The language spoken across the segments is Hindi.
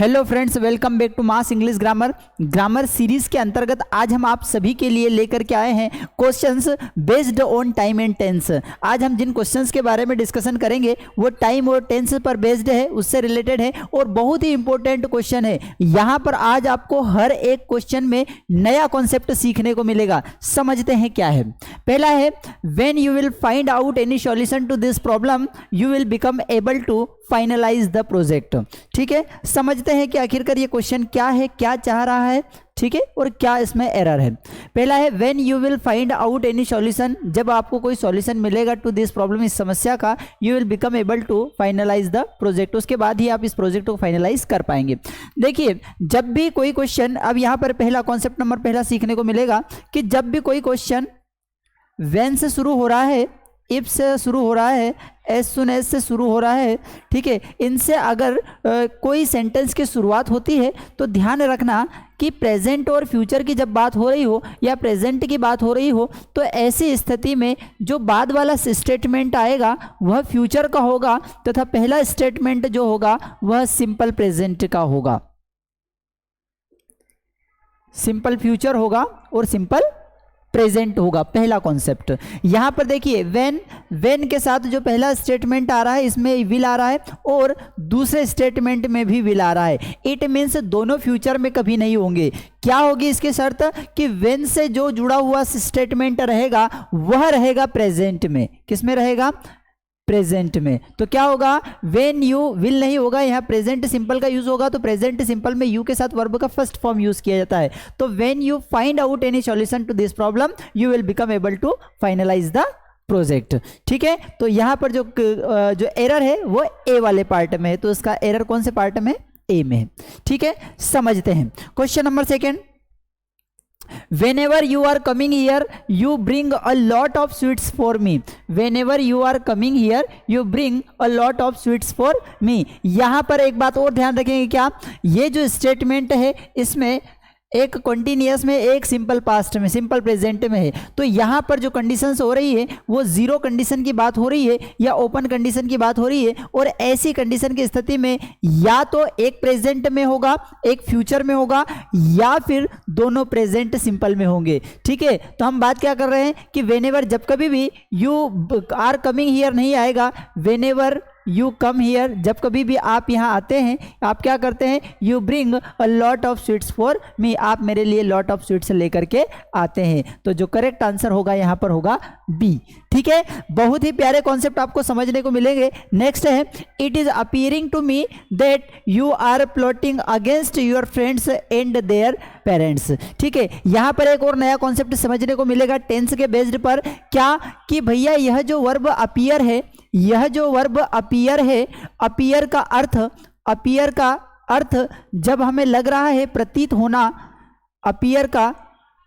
Hello friends, welcome back to mass English grammar series के अंतर्गत आज हम आप सभी के लिए लेकर के आए हैं questions based on time and tense. आज हम जिन क्वेश्चंस के बारे में डिस्कशन करेंगे वो टाइम और टेंस पर बेस्ड है, उससे रिलेटेड है और बहुत ही इंपॉर्टेंट क्वेश्चन है। यहाँ पर आज आपको हर एक क्वेश्चन में नया कॉन्सेप्ट सीखने को मिलेगा। समझते हैं क्या है। पहला है, when you will find out any solution to this problem you will become able to finalise the project. ठीक है, समझते हैं कि आखिरकार ये क्वेश्चन क्या है, क्या चाह रहा है, ठीक है, और क्या इसमें एरर है। पहला है, when you will find out any solution, जब आपको कोई सॉल्यूशन मिलेगा टू दिस प्रॉब्लम, इस समस्या का, you will become able to finalise the project, उसके बाद ही आप इस प्रोजेक्ट को फाइनलाइज कर पाएंगे। देखिए, जब भी कोई क्वेश्चन, अब यहाँ पर पहला कॉन्सेप्ट नंबर पहला सीखने को मिलेगा कि जब भी कोई क्वेश्चन व्हेन से शुरू हो रहा है, इफ से शुरू हो रहा है, एज सुन एज से शुरू हो रहा है, ठीक है, इनसे अगर कोई सेंटेंस की शुरुआत होती है तो ध्यान रखना कि प्रेजेंट और फ्यूचर की जब बात हो रही हो या प्रेजेंट की बात हो रही हो तो ऐसी स्थिति में जो बाद वाला स्टेटमेंट आएगा वह फ्यूचर का होगा तथा पहला स्टेटमेंट जो होगा वह सिंपल प्रेजेंट का होगा। सिंपल फ्यूचर होगा और सिंपल प्रेजेंट होगा, पहला कॉन्सेप्ट। यहां पर देखिए, व्हेन के साथ जो पहला स्टेटमेंट आ रहा है इसमें विल आ रहा है और दूसरे स्टेटमेंट में भी विल आ रहा है। इट मीन्स दोनों फ्यूचर में कभी नहीं होंगे। क्या होगी इसकी शर्त कि व्हेन से जो जुड़ा हुआ स्टेटमेंट रहेगा वह रहेगा प्रेजेंट में। किस में रहेगा? प्रेजेंट में। तो क्या होगा? व्हेन यू, विल नहीं होगा, यहाँ प्रेजेंट सिंपल का यूज होगा, तो प्रेजेंट सिंपल में यू के साथ वर्ब का फर्स्ट फॉर्म यूज किया जाता है। तो when you find out any solution to this problem you will become able to finalise the project. ठीक है, तो यहाँ पर जो एरर है वो ए वाले पार्ट में है, तो इसका एरर कौन से पार्ट में? ए में है। ठीक है, समझते हैं। Question number second, whenever you are coming here you bring a lot of sweets for me। whenever you are coming here you bring a lot of sweets for me। यहां पर एक बात और ध्यान रखेंगे, क्या ये जो स्टेटमेंट है इसमें एक कॉन्टिन्यूअस में, एक सिंपल पास्ट में, सिंपल प्रेजेंट में है। तो यहाँ पर जो कंडीशंस हो रही है वो जीरो कंडीशन की बात हो रही है या ओपन कंडीशन की बात हो रही है, और ऐसी कंडीशन की स्थिति में या तो एक प्रेजेंट में होगा, एक फ्यूचर में होगा, या फिर दोनों प्रेजेंट सिंपल में होंगे। ठीक है, तो हम बात क्या कर रहे हैं कि व्हेनेवर, जब कभी भी यू आर कमिंग हियर नहीं आएगा, व्हेनेवर यू कम हियर, जब कभी भी आप यहाँ आते हैं आप क्या करते हैं? You bring a lot of sweets for me, आप मेरे लिए लॉट ऑफ स्वीट्स लेकर के आते हैं। तो जो करेक्ट आंसर होगा यहाँ पर होगा बी। ठीक है, बहुत ही प्यारे कॉन्सेप्ट आपको समझने को मिलेंगे। नेक्स्ट है, it is appearing to me that you are plotting against your friends and their parents. ठीक है, यहाँ पर एक और नया कॉन्सेप्ट समझने को मिलेगा टेंस के बेस्ड पर। क्या कि भैया यह जो वर्ब अपीयर है, यह जो वर्ब अपीयर है, अपीयर का अर्थ जब हमें लग रहा है प्रतीत होना, अपीयर का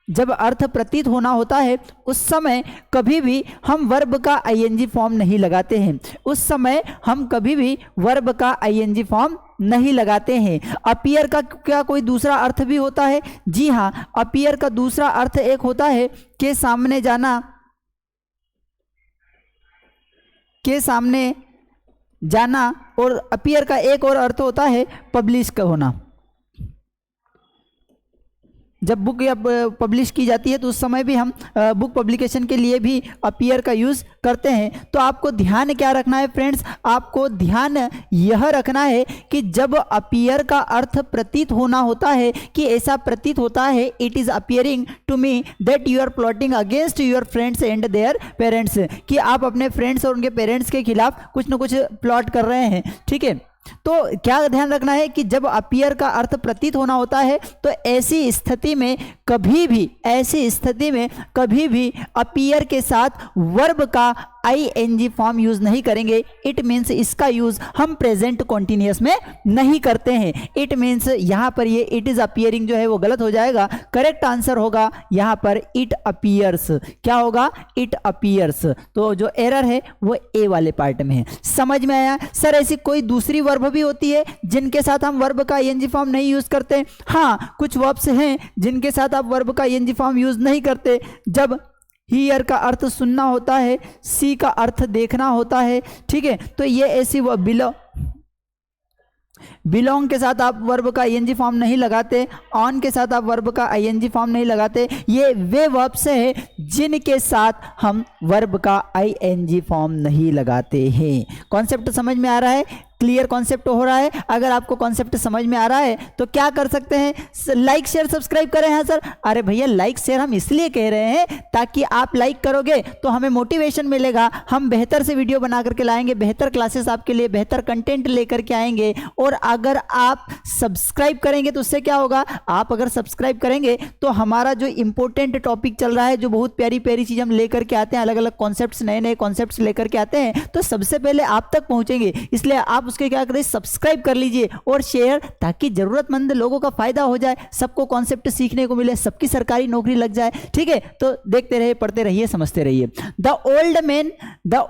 जब अर्थ प्रतीत होना होता है उस समय कभी भी हम वर्ब का आईएनजी फॉर्म नहीं लगाते हैं। उस समय हम कभी भी वर्ब का आईएनजी फॉर्म नहीं लगाते हैं। अपीयर का क्या कोई दूसरा अर्थ भी होता है? जी हाँ, अपीयर का दूसरा अर्थ एक होता है के सामने जाना, के सामने जाना, और अपीयर का एक और अर्थ होता है पब्लिश का होना। जब बुक या पब्लिश की जाती है तो उस समय भी हम बुक पब्लिकेशन के लिए भी अपीयर का यूज़ करते हैं। तो आपको ध्यान क्या रखना है फ्रेंड्स? आपको ध्यान यह रखना है कि जब अपीयर का अर्थ प्रतीत होना होता है, कि ऐसा प्रतीत होता है, it is appearing to me that you are plotting against your friends and their parents, कि आप अपने फ्रेंड्स और उनके पेरेंट्स के खिलाफ कुछ न कुछ प्लॉट कर रहे हैं। ठीक है, तो क्या ध्यान रखना है कि जब अपीयर का अर्थ प्रतीत होना होता है तो ऐसी स्थिति में कभी भी अपीयर के साथ वर्ब का आईएनजी फॉर्म यूज नहीं करेंगे। इट मीन्स इसका यूज हम प्रेजेंट कॉन्टिन्यूअस में नहीं करते हैं। इट मीन्स यहाँ पर ये इट इज अपीयरिंग जो है वो गलत हो जाएगा। करेक्ट आंसर होगा यहाँ पर इट अपीयर्स। क्या होगा? It appears. तो जो एरर है वो ए वाले पार्ट में है। समझ में आया? सर ऐसी कोई दूसरी वर्ब भी होती है जिनके साथ हम वर्ब का आईएनजी फॉर्म नहीं यूज करते? हाँ, कुछ वर्ब्स हैं जिनके साथ आप वर्ब का आईएनजी फॉर्म यूज नहीं करते। जब हियर का अर्थ सुनना होता है, सी का अर्थ देखना होता है, ठीक है, तो ये ऐसी बिलो बिलोंग के साथ आप वर्ब का आईएनजी फॉर्म नहीं लगाते, ऑन के साथ आप वर्ब का आईएनजी फॉर्म नहीं लगाते। ये वे वर्ब्स हैं जिनके साथ हम वर्ब का आईएनजी फॉर्म नहीं लगाते हैं। कॉन्सेप्ट समझ में आ रहा है? क्लियर कॉन्सेप्ट हो रहा है? अगर आपको कॉन्सेप्ट समझ में आ रहा है तो क्या कर सकते हैं? लाइक शेयर सब्सक्राइब करें। हाँ सर, अरे भैया लाइक शेयर हम इसलिए कह रहे हैं ताकि आप लाइक करोगे तो हमें मोटिवेशन मिलेगा, हम बेहतर से वीडियो बना करके लाएंगे, बेहतर क्लासेस आपके लिए, बेहतर कंटेंट लेकर के आएंगे। और अगर आप सब्सक्राइब करेंगे तो उससे क्या होगा? आप अगर सब्सक्राइब करेंगे तो हमारा जो इंपॉर्टेंट टॉपिक चल रहा है, जो बहुत प्यारी प्यारी चीज हम लेकर के आते हैं, अलग अलग कॉन्सेप्ट्स, नए नए कॉन्सेप्ट्स लेकर के आते हैं, तो सबसे पहले आप तक पहुंचेंगे। इसलिए आप उसके क्या करें? सब्सक्राइब कर लीजिए और शेयर, ताकि जरूरतमंद लोगों का फायदा हो जाए, सबको कॉन्सेप्ट सीखने को मिले, सबकी सरकारी नौकरी लग जाए। ठीक है, तो देखते रहिए, पढ़ते रहिए, समझते रहिए। The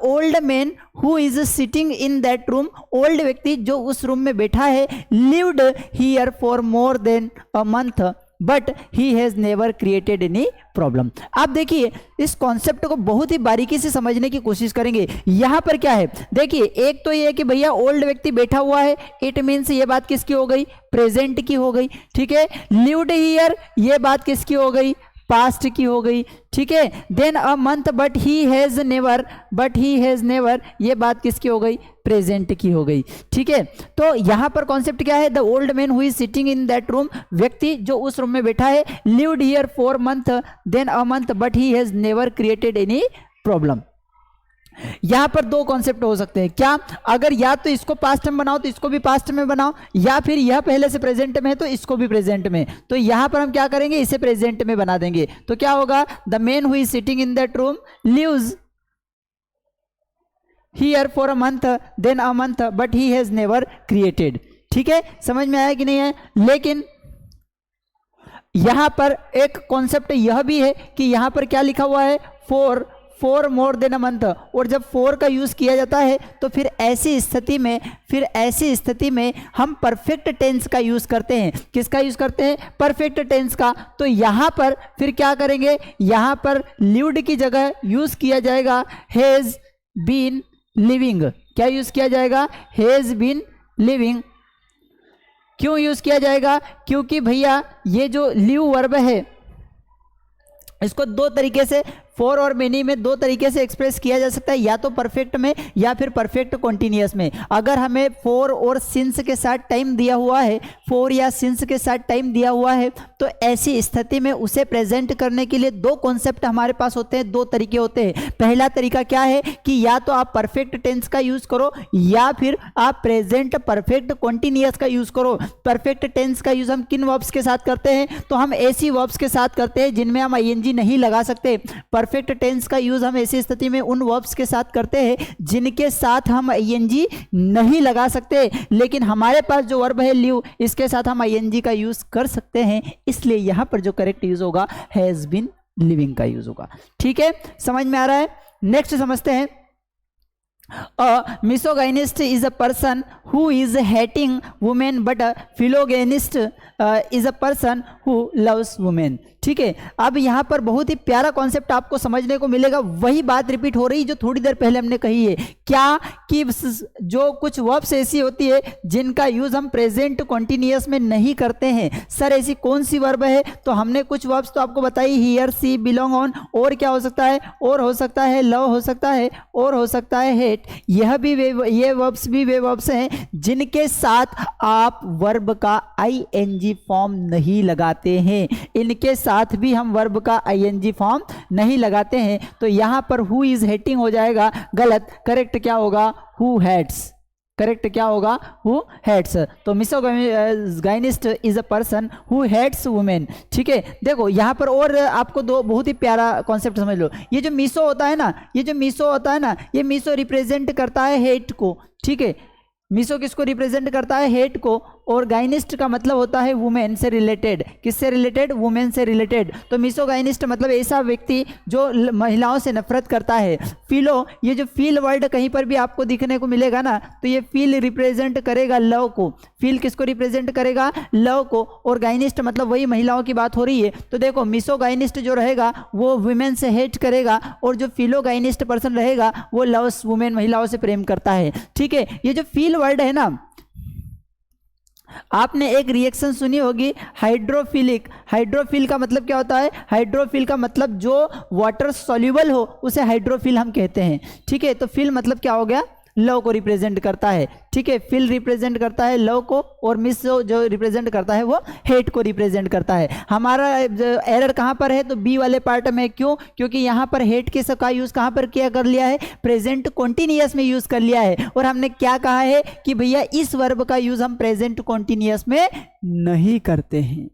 old man who is sitting in that room, old व्यक्ति जो उस रूम में बैठा है, lived here for more than a month but he has never created any problem. आप देखिए इस कॉन्सेप्ट को बहुत ही बारीकी से समझने की कोशिश करेंगे। यहां पर क्या है? देखिए, एक तो ये है कि भैया ओल्ड व्यक्ति बैठा हुआ है, इट मीन्स ये बात किसकी हो गई? प्रेजेंट की हो गई। ठीक है, लिव्ड हियर, ये बात किसकी हो गई? पास्ट की हो गई। ठीक है, then a month but he has never, ये बात किसकी हो गई? प्रेजेंट की हो गई। ठीक है, तो यहां पर कॉन्सेप्ट क्या है? The old man who is sitting in that room, व्यक्ति जो उस रूम में बैठा है, lived here for month then a month but he has never created any problem. यहां पर दो कॉन्सेप्ट हो सकते हैं। क्या? अगर या तो इसको पास्ट में बनाओ तो इसको भी पास्ट में बनाओ, या फिर यह पहले से प्रेजेंट में है तो इसको भी प्रेजेंट में। तो यहां पर हम क्या करेंगे? इसे प्रेजेंट में बना देंगे। तो क्या होगा? The man who is sitting in that room lives here for a month then a month but he has never created. ठीक है, समझ में आया कि नहीं है? लेकिन यहां पर एक कॉन्सेप्ट यह भी है कि यहां पर क्या लिखा हुआ है? For more than a month, और जब फॉर का यूज किया जाता है तो फिर ऐसी स्थिति में हम परफेक्ट टेंस का यूज करते हैं। किसका यूज करते हैं? परफेक्ट टेंस का। तो यहां पर फिर क्या करेंगे? यहां पर लिव्ड की जगह यूज किया जाएगा हैज बीन लिविंग। क्या यूज किया जाएगा? Has been living. क्यों यूज किया जाएगा? क्योंकि भैया ये जो लिव वर्ब है इसको दो तरीके से, फॉर और मेनी में दो तरीके से एक्सप्रेस किया जा सकता है, या तो परफेक्ट में या फिर परफेक्ट कॉन्टिन्यूअस में। अगर हमें फॉर और सिंस के साथ टाइम दिया हुआ है, फॉर या सिंस के साथ टाइम दिया हुआ है, तो ऐसी स्थिति में उसे प्रेजेंट करने के लिए दो कॉन्सेप्ट हमारे पास होते हैं, दो तरीके होते हैं। पहला तरीका क्या है कि या तो आप परफेक्ट टेंस का यूज करो या फिर आप प्रेजेंट परफेक्ट कॉन्टिन्यूअस का यूज करो। परफेक्ट टेंस का यूज हम किन वर्ब्स के साथ करते हैं? तो हम ऐसी वर्ब्स के साथ करते हैं जिनमें हम आईएनजी नहीं लगा सकते। परफेक्ट टेंस का यूज हम ऐसी स्थिति में उन वर्ब्स के साथ करते हैं जिनके साथ हम आईएनजी नहीं लगा सकते, लेकिन हमारे पास जो वर्ब है लिव, इसके साथ हम आईएनजी का यूज कर सकते हैं। इसलिए यहां पर जो करेक्ट यूज होगा हैज बीन लिविंग का यूज होगा। ठीक है, समझ में आ रहा है? नेक्स्ट समझते हैं। A misogynist is a person who is hating women, but a philogynist is a person who loves women. ठीक है, अब यहाँ पर बहुत ही प्यारा कॉन्सेप्ट आपको समझने को मिलेगा। वही बात रिपीट हो रही जो थोड़ी देर पहले हमने कही है। क्या? कि जो कुछ वर्ब्स ऐसी होती है जिनका यूज हम प्रेजेंट कॉन्टिन्यूअस में नहीं करते हैं। सर ऐसी कौन सी वर्ब है? तो हमने कुछ वर्ब्स तो आपको बताई, हियर, सी, बिलोंग, ऑन, और क्या हो सकता है? और हो सकता है, लव हो सकता है, और हो सकता है हेट। यह भी ये वर्ब्स भी वे वर्ब्स हैं जिनके साथ आप वर्ब का आईएनजी फॉर्म नहीं लगाते हैं। इनके साथ भी हम वर्ब का आईएनजी फॉर्म नहीं लगाते हैं। तो यहां पर हु इज हेटिंग हो जाएगा गलत। करेक्ट क्या होगा? Who hates. करेक्ट क्या होगा? Who hates. तो misogynist is a person who hates women. ठीक है, देखो यहां पर और आपको दो बहुत ही प्यारा कॉन्सेप्ट समझ लो। ये जो मिसो होता है ना, ये मिसो रिप्रेजेंट करता है हेट को। ठीक है, मिसो किसको रिप्रेजेंट करता है? हेट को। और गाइनिस्ट का मतलब होता है वुमेन से रिलेटेड। किससे रिलेटेड? वुमेन से रिलेटेड। तो मिसोगाइनिस्ट मतलब ऐसा व्यक्ति जो महिलाओं से नफरत करता है। फिलो, ये जो फील वर्ड कहीं पर भी आपको दिखने को मिलेगा ना, तो ये फील रिप्रेजेंट करेगा लव को। फील किसको रिप्रेजेंट करेगा? लव को। और गाइनिस्ट मतलब वही महिलाओं की बात हो रही है। तो देखो मिसोगाइनिस्ट जो रहेगा वो वुमेन से हेट करेगा, और जो फिलोगाइनिस्ट पर्सन रहेगा वो लव्स वुमेन, महिलाओं से प्रेम करता है। ठीक है, ये जो फील वर्ड है ना, आपने एक रिएक्शन सुनी होगी हाइड्रोफिलिक। हाइड्रोफिल का मतलब क्या होता है? हाइड्रोफिल का मतलब जो वाटर सॉल्युबल हो उसे हाइड्रोफिल हम कहते हैं। ठीक है, तो फिल मतलब क्या हो गया? लव को रिप्रेजेंट करता है। ठीक है, फिल रिप्रेजेंट करता है लव को, और मिस जो रिप्रेजेंट करता है वो हेट को रिप्रेजेंट करता है। हमारा एरर कहाँ पर है? तो बी वाले पार्ट में। क्यों? क्योंकि यहाँ पर हेट के का यूज कहाँ पर किया कर लिया है? प्रेजेंट कॉन्टिन्यूअस में यूज कर लिया है। और हमने क्या कहा है कि भैया इस वर्ब का यूज हम प्रेजेंट कॉन्टिन्यूअस में नहीं करते हैं।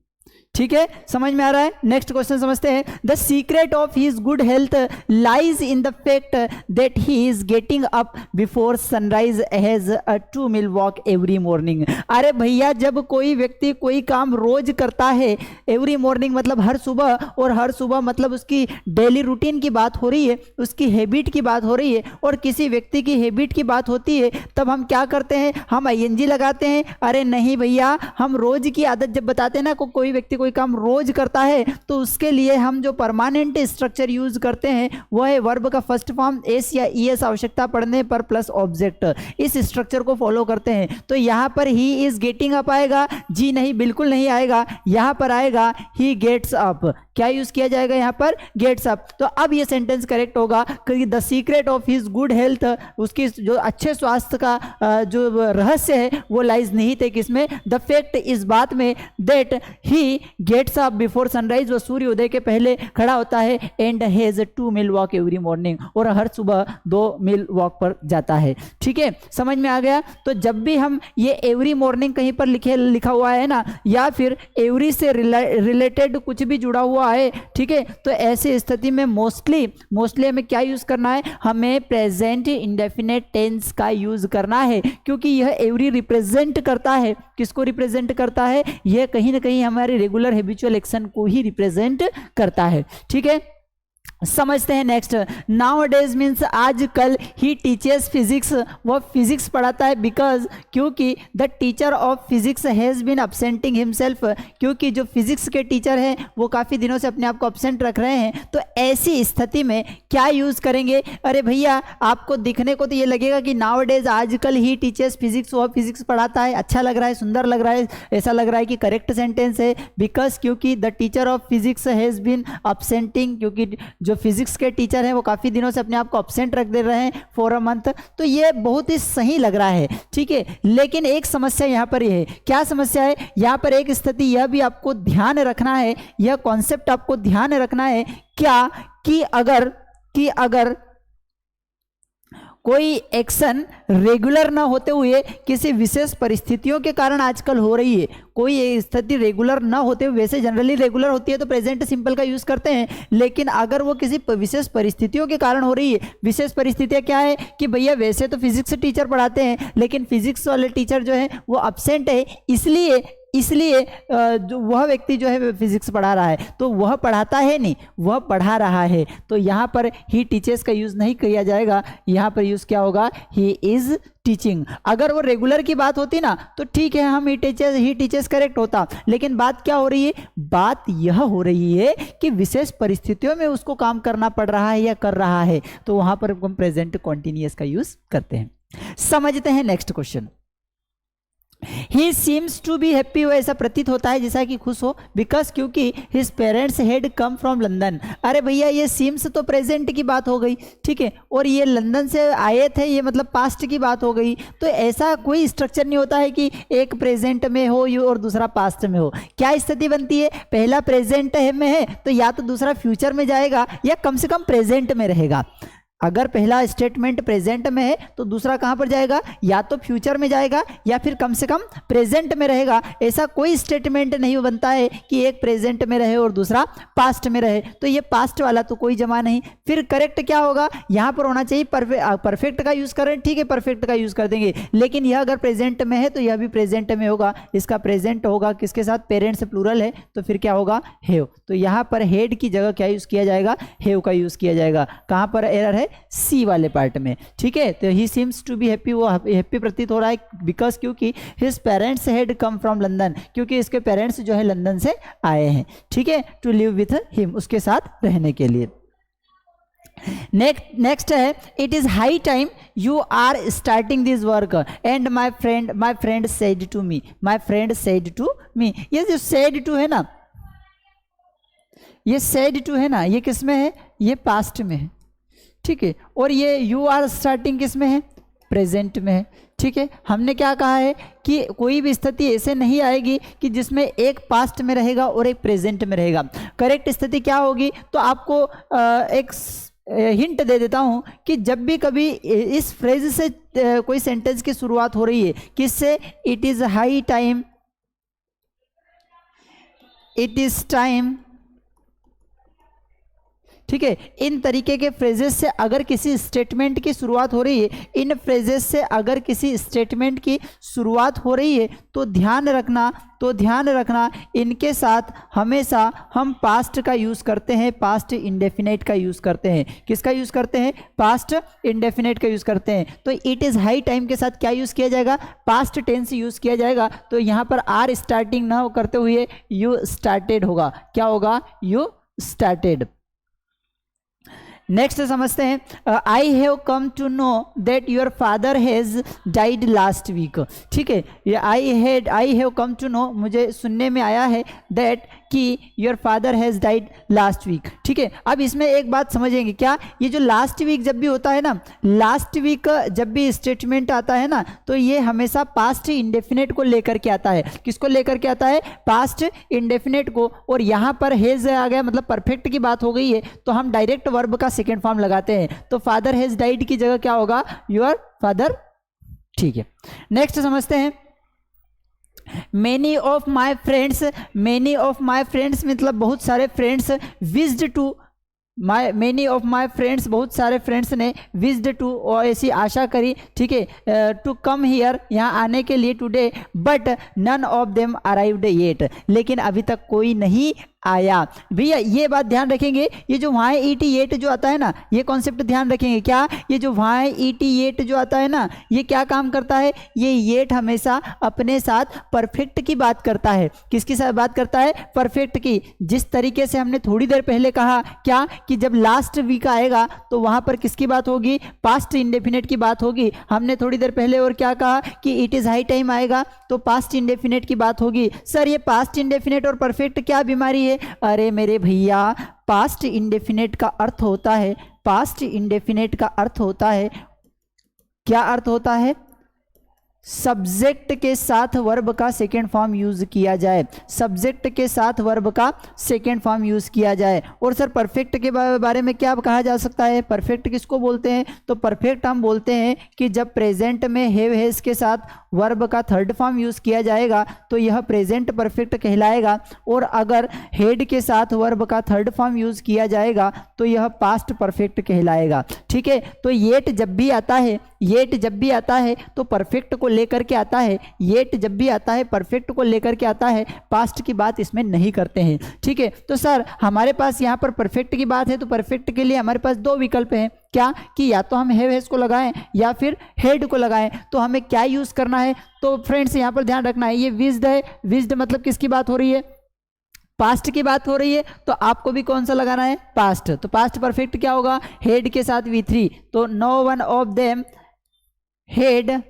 ठीक है, समझ में आ रहा है? नेक्स्ट क्वेश्चन समझते हैं। The secret of his good health lies in the fact that he is getting up before sunrise has a 2 mile walk every morning. अरे भैया, जब कोई व्यक्ति कोई काम रोज करता है, एवरी मॉर्निंग मतलब हर सुबह, और हर सुबह मतलब उसकी डेली रूटीन की बात हो रही है, उसकी हैबिट की बात हो रही है, और किसी व्यक्ति की हैबिट की बात होती है, तब हम क्या करते हैं? हम ING लगाते हैं। अरे नहीं भैया, हम रोज की आदत जब बताते हैं ना, कोई व्यक्ति कोई काम रोज करता है, तो उसके लिए हम जो परमानेंट स्ट्रक्चर यूज करते हैं वह है वर्ब का फर्स्ट फॉर्म एस या ईएस आवश्यकता पड़ने पर प्लस ऑब्जेक्ट। इस स्ट्रक्चर को फॉलो करते हैं। तो यहां पर ही इज गेटिंग अप आएगा? जी नहीं, बिल्कुल नहीं आएगा। यहां पर आएगा ही गेट्स अप। क्या यूज किया जाएगा यहां पर? Gets up. तो अब ये सेंटेंस करेक्ट होगा, क्योंकि the secret of his good health, उसकी जो अच्छे स्वास्थ्य का जो रहस्य है वो लाइज नहीं थे किसमें? द फैक्ट, इस बात में, that he gets up before sunrise, वो सूर्य उदय के पहले खड़ा होता है, and has 2 mile walk every morning, और हर सुबह 2 मील वॉक पर जाता है। ठीक है, समझ में आ गया? तो जब भी हम ये एवरी मॉर्निंग कहीं पर लिखा हुआ है ना, या फिर एवरी से रिलेटेड कुछ भी जुड़ा हुआ है, ठीक है, तो ऐसी स्थिति में मोस्टली हमें क्या यूज करना है? हमें प्रेजेंट इंडेफिनेट टेंस का यूज करना है, क्योंकि यह एवरी रिप्रेजेंट करता है। किसको रिप्रेजेंट करता है? यह कहीं ना कहीं हमारे रेगुलर हैबिचुअल एक्शन को ही रिप्रेजेंट करता है। ठीक है, समझते हैं नेक्स्ट। नाउ डेज मीन्स आजकल ही टीचर्स फिजिक्स, वह फिजिक्स पढ़ाता है, बिकॉज क्योंकि the teacher of physics has been absenting himself, क्योंकि जो फिजिक्स के टीचर हैं वो काफ़ी दिनों से अपने आप को अपसेंट रख रहे हैं। तो ऐसी स्थिति में क्या यूज़ करेंगे? अरे भैया, आपको दिखने को तो ये लगेगा कि नाउ डेज आजकल ही टीचर्स फिजिक्स, वह फिजिक्स पढ़ाता है, अच्छा लग रहा है, सुंदर लग रहा है, ऐसा लग रहा है कि करेक्ट सेंटेंस है। बिकॉज क्योंकि the teacher of physics has been absenting, क्योंकि जो फिजिक्स के टीचर हैं वो काफ़ी दिनों से अपने आप को अपसेंट रख दे रहे हैं फॉर अ मंथ। तो ये बहुत ही सही लग रहा है। ठीक है, लेकिन एक समस्या यहाँ पर ये है। क्या समस्या है? यहाँ पर एक स्थिति यह भी आपको ध्यान रखना है, यह कॉन्सेप्ट आपको ध्यान रखना है, क्या कि अगर कोई एक्शन रेगुलर ना होते हुए किसी विशेष परिस्थितियों के कारण आजकल हो रही है, कोई स्थिति रेगुलर ना होते हुए, वैसे जनरली रेगुलर होती है तो प्रेजेंट सिंपल का यूज करते हैं, लेकिन अगर वो किसी विशेष परिस्थितियों के कारण हो रही है, विशेष परिस्थितियां क्या है कि भैया वैसे तो फिजिक्स टीचर पढ़ाते हैं, लेकिन फिजिक्स वाले टीचर जो है वो अपसेंट है, इसलिए जो वह व्यक्ति जो है फिजिक्स पढ़ा रहा है, तो वह पढ़ाता है नहीं, वह पढ़ा रहा है। तो यहाँ पर ही टीचर्स का यूज नहीं किया जाएगा, यहाँ पर यूज क्या होगा? He is teaching. अगर वो रेगुलर की बात होती ना तो ठीक है, हम ही टीचर्स करेक्ट होता, लेकिन बात क्या हो रही है? बात यह हो रही है कि विशेष परिस्थितियों में उसको काम करना पड़ रहा है या कर रहा है, तो वहां पर हम प्रेजेंट कॉन्टिन्यूअस का यूज करते हैं। समझते हैं next question. He seems to be happy, वो ऐसा प्रतीत होता है जैसा कि खुश हो, बिकॉज क्योंकि his parents had come from London. अरे भैया, ये सीम्स तो प्रेजेंट की बात हो गई, ठीक है, और ये लंदन से आए थे, ये मतलब पास्ट की बात हो गई। तो ऐसा कोई स्ट्रक्चर नहीं होता है कि एक प्रेजेंट में हो और दूसरा पास्ट में हो। क्या स्थिति बनती है? पहला प्रेजेंट में है तो या तो दूसरा फ्यूचर में जाएगा या कम से कम प्रेजेंट में रहेगा। अगर पहला स्टेटमेंट प्रेजेंट में है तो दूसरा कहां पर जाएगा? या तो फ्यूचर में जाएगा या फिर कम से कम प्रेजेंट में रहेगा। ऐसा कोई स्टेटमेंट नहीं बनता है कि एक प्रेजेंट में रहे और दूसरा पास्ट में रहे, तो ये पास्ट वाला तो कोई जमा नहीं। फिर करेक्ट क्या होगा? यहां पर होना चाहिए परफेक्ट का यूज करें, ठीक है, परफेक्ट का यूज कर देंगे, लेकिन यह अगर प्रेजेंट में है तो यह भी प्रेजेंट में होगा। इसका प्रेजेंट होगा किसके साथ? पेरेंट्स प्लूरल है तो फिर क्या होगा? हैव। तो यहां पर हेड की जगह क्या यूज किया जाएगा? हैव का यूज किया जाएगा। कहां पर एरर है? सी वाले पार्ट में, ठीक है। तो he seems to be happy, वो हैप्पी प्रतीत हो रहा है, बिकॉज क्योंकि his parents had come from London, क्योंकि इसके पेरेंट्स जो है लंदन से आए हैं, ठीक है, टू लिव विथ हिम, उसके साथ रहने के लिए। नेक्स्ट है it is high time you are starting this work and my friend said to me, my friend said to me. ये जो सेड टू है ना, ये सेड टू है ना, ये किस में है, ये पास्ट में है, ठीक है। और ये यू आर स्टार्टिंग किस में है, प्रेजेंट में है, ठीक है। हमने क्या कहा है कि कोई भी स्थिति ऐसे नहीं आएगी कि जिसमें एक पास्ट में रहेगा और एक प्रेजेंट में रहेगा। करेक्ट स्थिति क्या होगी, तो आपको एक हिंट दे देता हूं कि जब भी कभी इस फ्रेज से कोई सेंटेंस की शुरुआत हो रही है, किससे, it is high time, it is time, ठीक है। इन तरीके के फ्रेजेस से अगर किसी स्टेटमेंट की शुरुआत हो रही है, इन फ्रेजेस से अगर किसी स्टेटमेंट की शुरुआत हो रही है तो ध्यान रखना इनके साथ हमेशा हम पास्ट का यूज़ करते हैं, पास्ट इंडेफिनेट का यूज़ करते हैं। किसका यूज़ करते हैं, पास्ट इंडेफिनेट का यूज़ करते हैं। तो इट इज़ हाई टाइम के साथ क्या यूज़ किया जाएगा, पास्ट टेंस यूज़ किया जाएगा। तो यहाँ पर आर स्टार्टिंग ना करते हुए यू स्टार्टेड होगा। क्या होगा, यू स्टार्टेड। नेक्स्ट समझते हैं, I have come to know that your father has died last week, ठीक है। ये I have come to know, मुझे सुनने में आया है दैट कि your father has died last week, ठीक है। अब इसमें एक बात समझेंगे क्या, ये जो लास्ट वीक जब भी होता है ना, लास्ट वीक जब भी स्टेटमेंट आता है ना, तो ये हमेशा पास्ट इंडेफिनेट को लेकर के आता है। किसको लेकर के आता है, पास्ट इंडेफिनेट को। और यहाँ पर हैज़ आ गया, मतलब परफेक्ट की बात हो गई है, तो हम डायरेक्ट वर्ब का सेकेंड फॉर्म लगाते हैं। तो फादर हैज़ डाइड की जगह क्या होगा, योर फादर, ठीक है। नेक्स्ट समझते हैं, मैनी ऑफ माई फ्रेंड्स मतलब बहुत सारे friends, wished to many of my friends, बहुत सारे फ्रेंड्स ने विज्ड टू, और ऐसी आशा करी, ठीक है, टू कम हियर, यहाँ आने के लिए today, but none of them arrived yet, लेकिन अभी तक कोई नहीं आया। भैया ये बात ध्यान रखेंगे, ये जो वाई ई टी एट जो आता है ना, ये कॉन्सेप्ट ध्यान रखेंगे। क्या, ये जो वाई ई टी एट जो आता है ना, ये क्या काम करता है, ये येट हमेशा अपने साथ परफेक्ट की बात करता है। किसकी साथ बात करता है, परफेक्ट की। जिस तरीके से हमने थोड़ी देर पहले कहा क्या, कि जब लास्ट वीक आएगा तो वहां पर किसकी बात होगी, पास्ट इंडेफिनेट की बात होगी। हमने थोड़ी देर पहले और क्या कहा कि इट इज हाई टाइम आएगा तो पास्ट इंडेफिनेट की बात होगी। सर ये पास्ट इंडेफिनेट और परफेक्ट क्या बीमारी है, अरे मेरे भैया, पास्ट इंडेफिनेट का अर्थ होता है, पास्ट इंडेफिनेट का अर्थ होता है, क्या अर्थ होता है, सब्जेक्ट के साथ वर्ब का सेकेंड फॉर्म यूज किया जाए, सब्जेक्ट के साथ वर्ब का सेकेंड फॉर्म यूज किया जाए। और सर परफेक्ट के बारे में क्या कहा जा सकता है, परफेक्ट किसको बोलते हैं, तो परफेक्ट हम बोलते हैं कि जब प्रेजेंट में हैव हैज के साथ वर्ब का थर्ड फॉर्म यूज किया जाएगा तो यह प्रेजेंट परफेक्ट कहलाएगा। और अगर हेड के साथ वर्ब का थर्ड फॉर्म यूज किया जाएगा तो यह पास्ट परफेक्ट कहलाएगा, ठीक है। तो येट जब भी आता है, येट जब भी आता है तो परफेक्ट को लेकर के आता है, येट जब भी आता है परफेक्ट को लेकर के आता है, पास्ट की बात इसमें नहीं करते हैं, ठीक है। तो सर हमारे पास यहाँ पर परफेक्ट की बात है, तो परफेक्ट के लिए हमारे पास दो विकल्प हैं, क्या, कि या तो हम हैव हैज को लगाएं या फिर हेड को लगाएं। तो हमें क्या यूज करना है, तो फ्रेंड्स यहाँ पर ध्यान रखना है, ये विज्ड है, विज्ड मतलब किसकी बात हो रही है, पास्ट की बात हो रही है, तो आपको भी कौन सा लगाना है, पास्ट। तो पास्ट परफेक्ट क्या होगा, हेड के साथ V3, तो no one of them had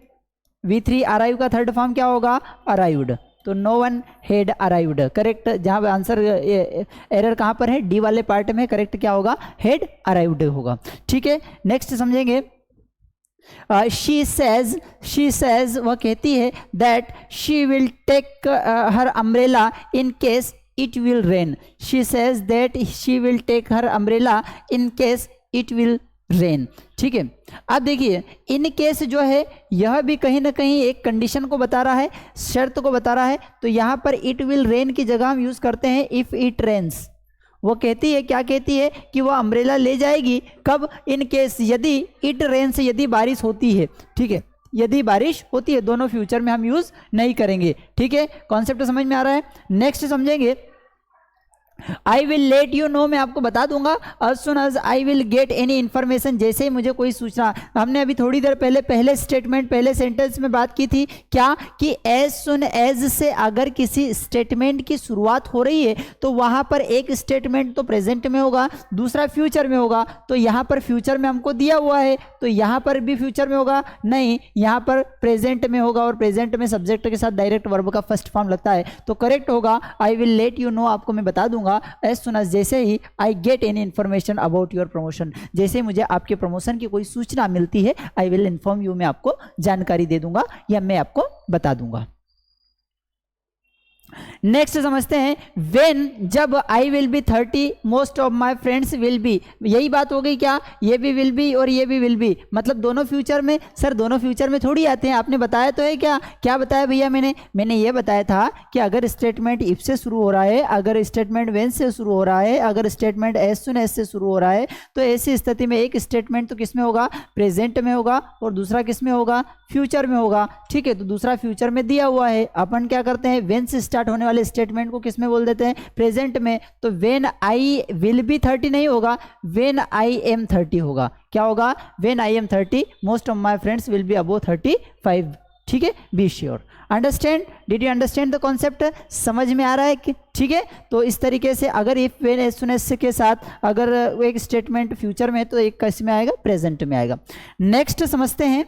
V3, arrive का थर्ड फॉर्म क्या होगा, अराइव्ड, तो no one had arrived, correct. जहां आंसर एरर कहां पर है, डी वाले पार्ट में, करेक्ट क्या होगा, हेड अराइव्ड होगा, ठीक है। नेक्स्ट समझेंगे, शी सेज वह कहती है that she will take her umbrella in case it will rain, she says that she will take her umbrella in case it will rain, ठीक है। अब देखिए इन केस जो है यह भी कहीं ना कहीं एक कंडीशन को बता रहा है, शर्त को बता रहा है। तो यहाँ पर इट विल रेन की जगह हम यूज करते हैं इफ इट रेन्स। वो कहती है, क्या कहती है, कि वो अम्ब्रेला ले जाएगी कब, इन केस, यदि इट रेन्स, यदि बारिश होती है, ठीक है, यदि बारिश होती है। दोनों फ्यूचर में हम यूज नहीं करेंगे, ठीक है। कॉन्सेप्ट समझ में आ रहा है। नेक्स्ट समझेंगे, आई विल लेट यू नो, मैं आपको बता दूंगा as soon as I will get any information, जैसे ही मुझे कोई सूचना। हमने अभी थोड़ी देर पहले पहले स्टेटमेंट पहले सेंटेंस में बात की थी क्या, कि एज सुन एज से अगर किसी स्टेटमेंट की शुरुआत हो रही है तो वहां पर एक स्टेटमेंट तो प्रेजेंट में होगा, दूसरा फ्यूचर में होगा। तो यहाँ पर फ्यूचर में हमको दिया हुआ है तो यहाँ पर भी फ्यूचर में होगा, नहीं यहाँ पर प्रेजेंट में होगा, और प्रेजेंट में सब्जेक्ट के साथ डायरेक्ट वर्ब का फर्स्ट फॉर्म लगता है, तो करेक्ट होगा I will let you know, आपको मैं बता दूंगा एज सुन एज, जैसे ही I get any information about your promotion, जैसे ही मुझे आपके प्रमोशन की कोई सूचना मिलती है, आई विल इन्फॉर्म यू, मैं आपको जानकारी दे दूंगा या मैं आपको बता दूंगा। नेक्स्ट समझते हैं व्हेन, जब I will be 30 most of my friends will be, यही बात हो गई क्या, ये भी विल बी और ये भी विल बी, मतलब दोनों फ्यूचर में। सर दोनों फ्यूचर में थोड़ी आते हैं, आपने बताया तो है क्या, क्या बताया भैया मैंने ये बताया था कि अगर स्टेटमेंट इफ से शुरू हो रहा है, अगर स्टेटमेंट व्हेन से शुरू हो रहा है, अगर स्टेटमेंट एज सुन एज से शुरू हो रहा है, तो ऐसी स्थिति में एक स्टेटमेंट तो किस में होगा, प्रेजेंट में होगा, और दूसरा किस में होगा, फ्यूचर में होगा। ठीक है, तो दूसरा फ्यूचर में दिया हुआ है, अपन क्या करते हैं व्हेन से स्टार्ट होने वाले स्टेटमेंट को किस में बोल देते हैं, प्रेजेंट में। तो व्हेन आई विल बी 30 नहीं होगा, व्हेन आई एम 30 होगा। क्या होगा, when I am 30 most of my friends will be above 35। ठीक है, be sure. Understand, did you understand the concept, समझ में आ रहा है कि ठीक है। तो इस तरीके से अगर if when as soon as के साथ अगर एक स्टेटमेंट फ्यूचर में, तो एक किस में आएगा, प्रेजेंट में आएगा। नेक्स्ट समझते हैं,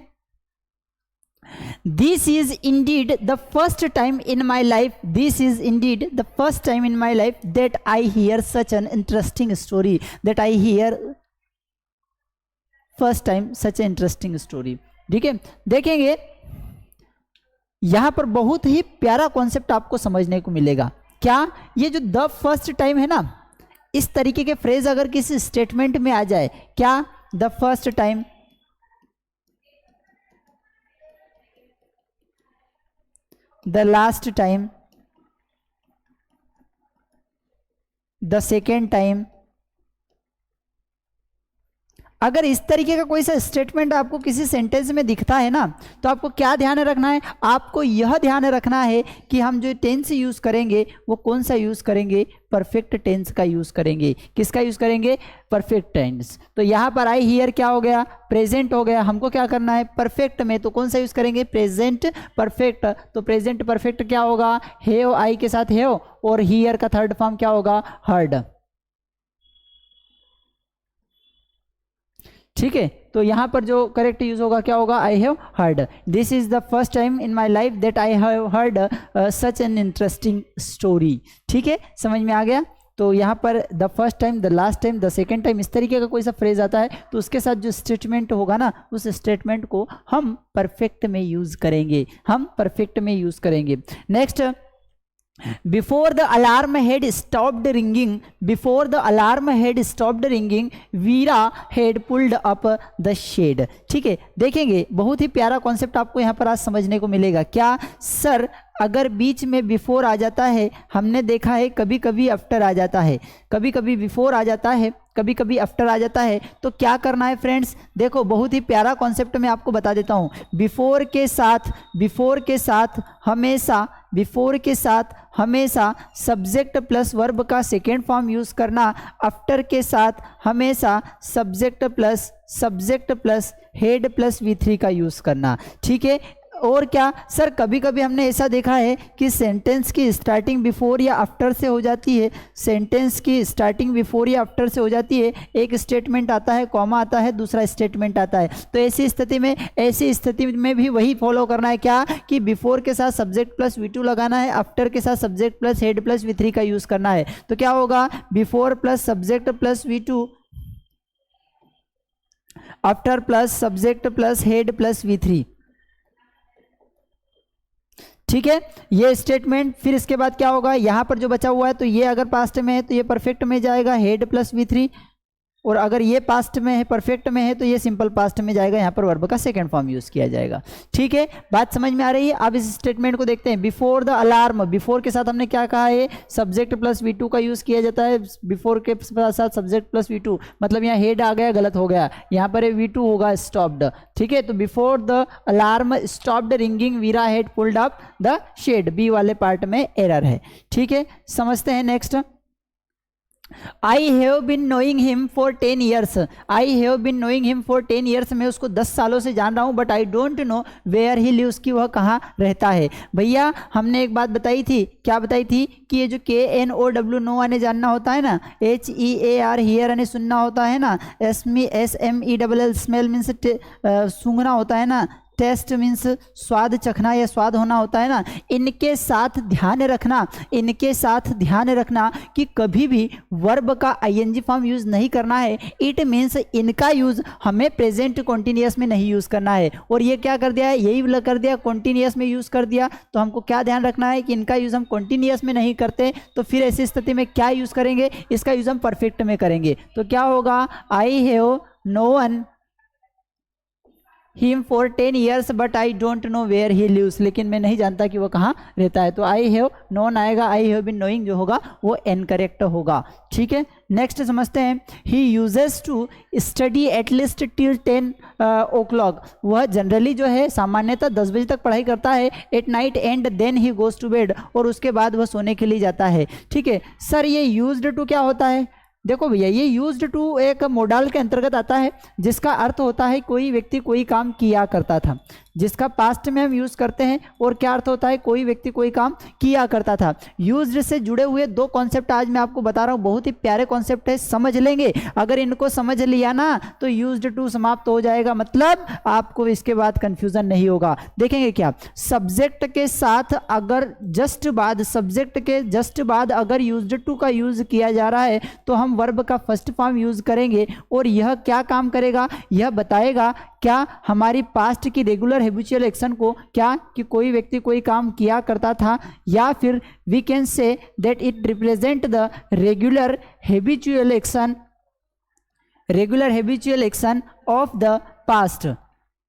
This is indeed the first time in my life, this is indeed the first time in my life that I hear such an interesting story, that I hear first time such an interesting story। ठीक है, देखेंगे यहां पर बहुत ही प्यारा कॉन्सेप्ट आपको समझने को मिलेगा। क्या, ये जो द फर्स्ट टाइम है ना, इस तरीके के फ्रेज अगर किसी स्टेटमेंट में आ जाए, क्या, the first time, the last time, the second time, अगर इस तरीके का कोई सा स्टेटमेंट आपको किसी सेंटेंस में दिखता है ना, तो आपको क्या ध्यान रखना है, आपको यह ध्यान रखना है कि हम जो टेंस यूज करेंगे वो कौन सा यूज करेंगे, परफेक्ट टेंस का यूज करेंगे। किसका यूज करेंगे, परफेक्ट टेंस। तो यहाँ पर आई हियर क्या हो गया, प्रेजेंट हो गया, हमको क्या करना है, परफेक्ट में, तो कौन सा यूज करेंगे, प्रेजेंट परफेक्ट। तो प्रेजेंट परफेक्ट क्या होगा, हैव, आई के साथ हैव, और हियर का थर्ड फॉर्म क्या होगा, हर्ड। ठीक है, तो यहां पर जो करेक्ट यूज होगा क्या होगा, I have heard, this is the first time in my life that I have heard such an interesting story. ठीक है, समझ में आ गया। तो यहाँ पर the first time, the last time, the second time, इस तरीके का कोई सा फ्रेज आता है तो उसके साथ जो स्टेटमेंट होगा ना, उस स्टेटमेंट को हम परफेक्ट में यूज करेंगे, हम परफेक्ट में यूज करेंगे। Next, Before the alarm had stopped ringing, before the alarm had stopped ringing, Veera had pulled up the shade। ठीक है, देखेंगे बहुत ही प्यारा कॉन्सेप्ट आपको यहाँ पर आज समझने को मिलेगा। क्या सर, अगर बीच में बिफोर आ जाता है, हमने देखा है कभी कभी आफ्टर आ जाता है, कभी कभी बिफोर आ जाता है, कभी कभी आफ्टर आ जाता है, तो क्या करना है फ्रेंड्स, देखो बहुत ही प्यारा कॉन्सेप्ट मैं आपको बता देता हूँ। बिफोर के साथ हमेशा, बिफोर के साथ हमेशा सब्जेक्ट प्लस वर्ब का सेकेंड फॉर्म यूज करना, आफ्टर के साथ हमेशा subject plus head plus V3 का यूज करना। ठीक है, और क्या सर, कभी कभी हमने ऐसा देखा है कि सेंटेंस की स्टार्टिंग बिफोर या आफ्टर से हो जाती है, सेंटेंस की स्टार्टिंग बिफोर या आफ्टर से हो जाती है, एक स्टेटमेंट आता है, कॉमा आता है, दूसरा स्टेटमेंट आता है। तो ऐसी स्थिति में भी वही फॉलो करना है, क्या कि बिफोर के साथ सब्जेक्ट प्लस V2 लगाना है, आफ्टर के साथ subject plus head plus V3 का यूज करना है। तो क्या होगा, before plus subject plus V2, after plus subject plus head plus V3। ठीक है, ये स्टेटमेंट, फिर इसके बाद क्या होगा, यहां पर जो बचा हुआ है, तो ये अगर पास्ट में है तो ये परफेक्ट में जाएगा, हेड प्लस V3, और अगर ये पास्ट में है, परफेक्ट में है, तो ये सिंपल पास्ट में जाएगा, यहाँ पर वर्ब का सेकंड फॉर्म यूज किया जाएगा। ठीक है, बात समझ में आ रही है। अब इस स्टेटमेंट को देखते हैं। बिफोर द अलार्म, बिफोर के साथ हमने क्या कहा है, सब्जेक्ट प्लस V2 का यूज किया जाता है। बिफोर के साथ सब्जेक्ट प्लस V2, मतलब यहाँ हेड आ गया, गलत हो गया, यहाँ पर V2 होगा, स्टॉप्ड। ठीक है, तो before the alarm stopped ringing, Veera had pulled up the shed, B वाले पार्ट में एरर है। ठीक है, समझते हैं। Next, I have been knowing him for 10 years, I have been knowing him for 10 years, मैं उसको 10 सालों से जान रहा हूँ, but I don't know where he lives, कि वह कहाँ रहता है। भैया हमने एक बात बताई थी, क्या बताई थी कि ये जो KNOW नो आने जानना होता है ना, HEAR हियर आने सुनना होता है ना, SMELL स्मेल मीन्स सूंघना होता है ना, टेस्ट मीन्स स्वाद चखना या स्वाद होना होता है ना, इनके साथ ध्यान रखना, इनके साथ ध्यान रखना कि कभी भी वर्ब का ING फॉर्म यूज़ नहीं करना है। इट मीन्स इनका यूज़ हमें प्रेजेंट कॉन्टिन्यूअस में नहीं यूज़ करना है। और ये क्या कर दिया है, यही कर दिया, कॉन्टिन्यूअस में यूज़ कर दिया। तो हमको क्या ध्यान रखना है कि इनका यूज़ हम कॉन्टिन्यूअस में नहीं करते, तो फिर ऐसी स्थिति में क्या यूज़ करेंगे, इसका यूज़ हम परफेक्ट में करेंगे। तो क्या होगा, I have known him for 10 years but I don't know where he lives, लेकिन मैं नहीं जानता कि वो कहाँ रहता है। तो आई हैव नोन आएगा, आई हैव बीन नोइंग जो होगा वो इनकरेक्ट होगा। ठीक है, नेक्स्ट समझते हैं। He uses to study at least till 10 o'clock, वह जनरली जो है सामान्यतः 10 बजे तक पढ़ाई करता है। At night and then he goes to bed, और उसके बाद वह सोने के लिए जाता है। ठीक है सर, ये यूज्ड टू क्या होता है, देखो भैया ये यूज्ड टू एक मोडाल के अंतर्गत आता है, जिसका अर्थ होता है कोई व्यक्ति कोई काम किया करता था, जिसका पास्ट में हम यूज़ करते हैं। और क्या अर्थ होता है, कोई व्यक्ति कोई काम किया करता था। यूज्ड से जुड़े हुए दो कॉन्सेप्ट आज मैं आपको बता रहा हूँ, बहुत ही प्यारे कॉन्सेप्ट है, समझ लेंगे। अगर इनको समझ लिया ना तो यूज्ड टू समाप्त हो जाएगा, मतलब आपको इसके बाद कंफ्यूजन नहीं होगा। देखेंगे क्या, सब्जेक्ट के साथ अगर जस्ट बाद, सब्जेक्ट के जस्ट बाद अगर यूज्ड टू का यूज़ किया जा रहा है तो हम वर्ब का फर्स्ट फॉर्म यूज करेंगे। और यह क्या काम करेगा, यह बताएगा क्या हमारी पास्ट की रेगुलर हैबिचुअल एक्शन को, क्या कि कोई व्यक्ति कोई काम किया करता था, या फिर we can say that it represent the regular habitual action, regular habitual action of the past,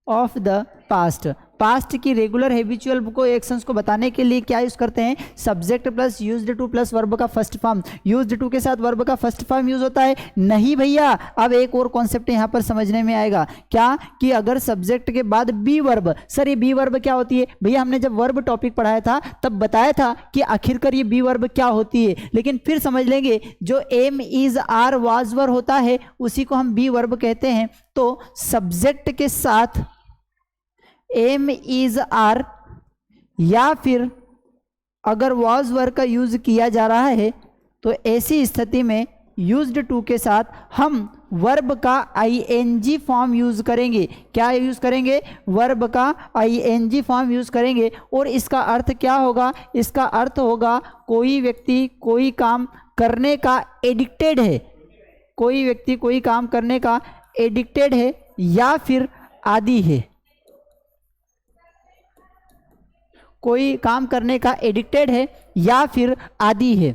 of the past. Past की रेगुलर हैबिचुअल को एक्शंस को बताने के लिए क्या यूज करते हैं, subject plus used to plus verb का फर्स्ट फॉर्म। यूज्ड टू के साथ वर्ब का फर्स्ट फॉर्म यूज होता है नहीं भैया। अब एक और कॉन्सेप्ट यहाँ पर समझने में आएगा, क्या कि अगर सब्जेक्ट के बाद बी वर्ब, सर ये बी वर्ब क्या होती है भैया, हमने जब वर्ब टॉपिक पढ़ाया था तब बताया था कि आखिरकार ये बी वर्ब क्या होती है, लेकिन फिर समझ लेंगे जो am is are was were होता है उसी को हम बी वर्ब कहते हैं। तो सब्जेक्ट के साथ एम इज आर या फिर अगर वॉज वर का यूज किया जा रहा है तो ऐसी स्थिति में यूज्ड टू के साथ हम वर्ब का ING फॉर्म यूज करेंगे। क्या यूज करेंगे, वर्ब का ING फॉर्म यूज करेंगे। और इसका अर्थ क्या होगा, इसका अर्थ होगा कोई व्यक्ति कोई काम करने का एडिक्टेड है, कोई व्यक्ति कोई काम करने का एडिक्टेड है या फिर आदी है, कोई काम करने का एडिक्टेड है या फिर आदी है।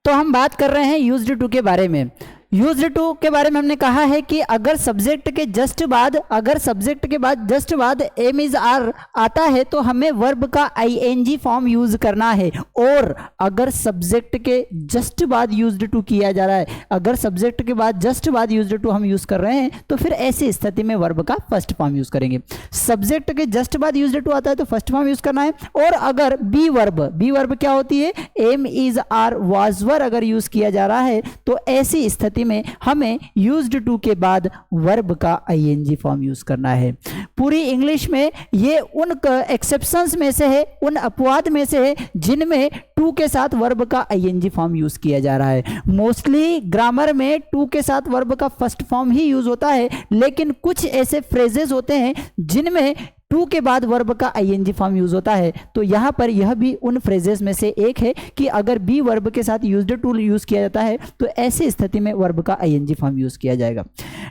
तो हम बात कर रहे हैं यूज्ड टू के बारे में। यूज्ड टू के बारे में हमने कहा है कि अगर सब्जेक्ट के जस्ट बाद, अगर सब्जेक्ट के बाद जस्ट बाद एम इज आर आता है तो हमें वर्ब का ING फॉर्म यूज करना है। और अगर सब्जेक्ट के जस्ट बाद यूज्ड टू किया जा रहा है, अगर सब्जेक्ट के बाद जस्ट बाद यूज्ड टू हम यूज कर रहे हैं तो फिर ऐसी स्थिति में वर्ब का फर्स्ट फॉर्म यूज करेंगे। सब्जेक्ट के जस्ट बाद यूज्ड टू आता है तो फर्स्ट फॉर्म यूज करना है। और अगर बी वर्ब क्या होती है, am is are was were अगर यूज किया जा रहा है तो ऐसी स्थिति में हमें यूज्ड टू के बाद वर्ब का ING फॉर्म यूज करना है। पूरी इंग्लिश में ये उन एक्सेप्शंस में से है, उन अपवाद में से है जिनमें टू के साथ वर्ब का ING फॉर्म यूज किया जा रहा है। मोस्टली ग्रामर में टू के साथ वर्ब का फर्स्ट फॉर्म ही यूज होता है, लेकिन कुछ ऐसे फ्रेजेस होते हैं जिनमें टू के बाद वर्ब का ING फॉर्म यूज होता है। तो यहाँ पर यह भी उन फ्रेजेस में से एक है कि अगर बी वर्ब के साथ यूज्ड टू यूज किया जाता है तो ऐसी स्थिति में वर्ब का ING फॉर्म यूज किया जाएगा।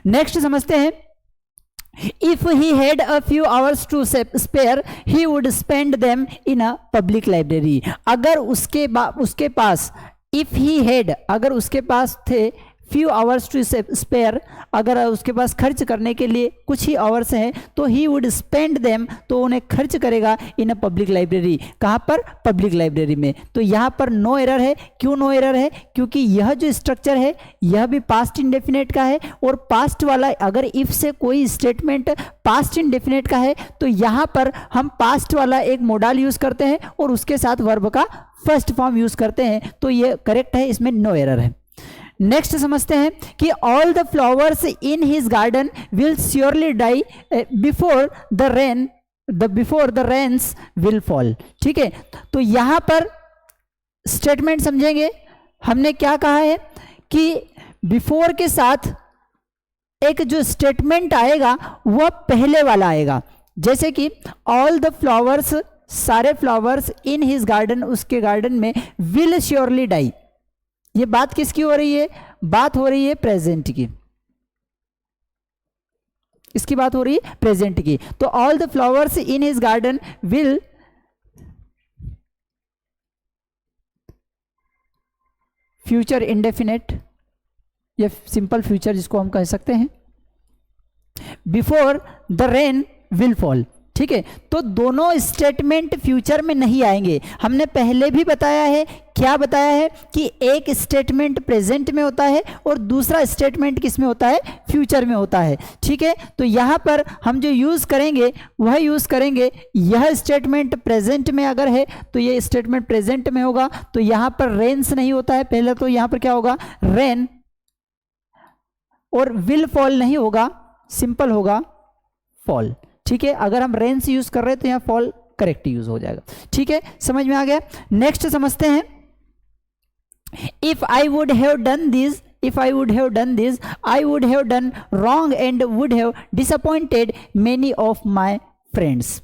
नेक्स्ट समझते हैं, If he had a few hours to spare, he would spend them in a public library. अगर उसके पास if he had, अगर उसके पास थे few hours to spare, अगर उसके पास खर्च करने के लिए कुछ ही आवर्स हैं तो he would spend them, तो उन्हें खर्च करेगा in a public library। कहाँ पर, पब्लिक लाइब्रेरी में। तो यहाँ पर नो एरर है। क्यों नो एरर है, क्योंकि यह जो स्ट्रक्चर है यह भी पास्ट इंडेफिनेट का है, और पास्ट वाला अगर इफ से कोई स्टेटमेंट पास्ट इंडेफिनेट का है तो यहाँ पर हम पास्ट वाला एक मोडाल यूज करते हैं और उसके साथ वर्ब का फर्स्ट फॉर्म यूज करते हैं। तो ये करेक्ट है, इसमें नो एरर है। नेक्स्ट समझते हैं कि all the flowers in his garden will surely die before the rains will fall. ठीक है, तो यहां पर स्टेटमेंट समझेंगे। हमने क्या कहा है कि बिफोर के साथ एक जो स्टेटमेंट आएगा वह पहले वाला आएगा, जैसे कि ऑल द फ्लावर्स, सारे फ्लावर्स इन हिज गार्डन, उसके गार्डन में, विल श्योरली डाई। ये बात किसकी हो रही है? बात हो रही है प्रेजेंट की, इसकी बात हो रही है प्रेजेंट की। तो all the flowers in his garden will future indefinite या सिंपल फ्यूचर जिसको हम कह सकते हैं, before the rain will fall. ठीक है, तो दोनों स्टेटमेंट फ्यूचर में नहीं आएंगे। हमने पहले भी बताया है, क्या बताया है कि एक स्टेटमेंट प्रेजेंट में होता है और दूसरा स्टेटमेंट किस में होता है? फ्यूचर में होता है। ठीक है, तो यहां पर हम जो यूज करेंगे वह यूज करेंगे, यह स्टेटमेंट प्रेजेंट में अगर है तो ये स्टेटमेंट प्रेजेंट में होगा, तो यहां पर रेन्स नहीं होता है पहले, तो यहां पर क्या होगा? रेन, और विल फॉल नहीं होगा, सिंपल होगा फॉल। ठीक है, अगर हम रेन से यूज कर रहे हैं तो यहां फॉल करेक्ट यूज हो जाएगा। ठीक है, समझ में आ गया। नेक्स्ट समझते हैं, if I would have done this, if I would have done this, I would have done wrong and would have disappointed many of my friends।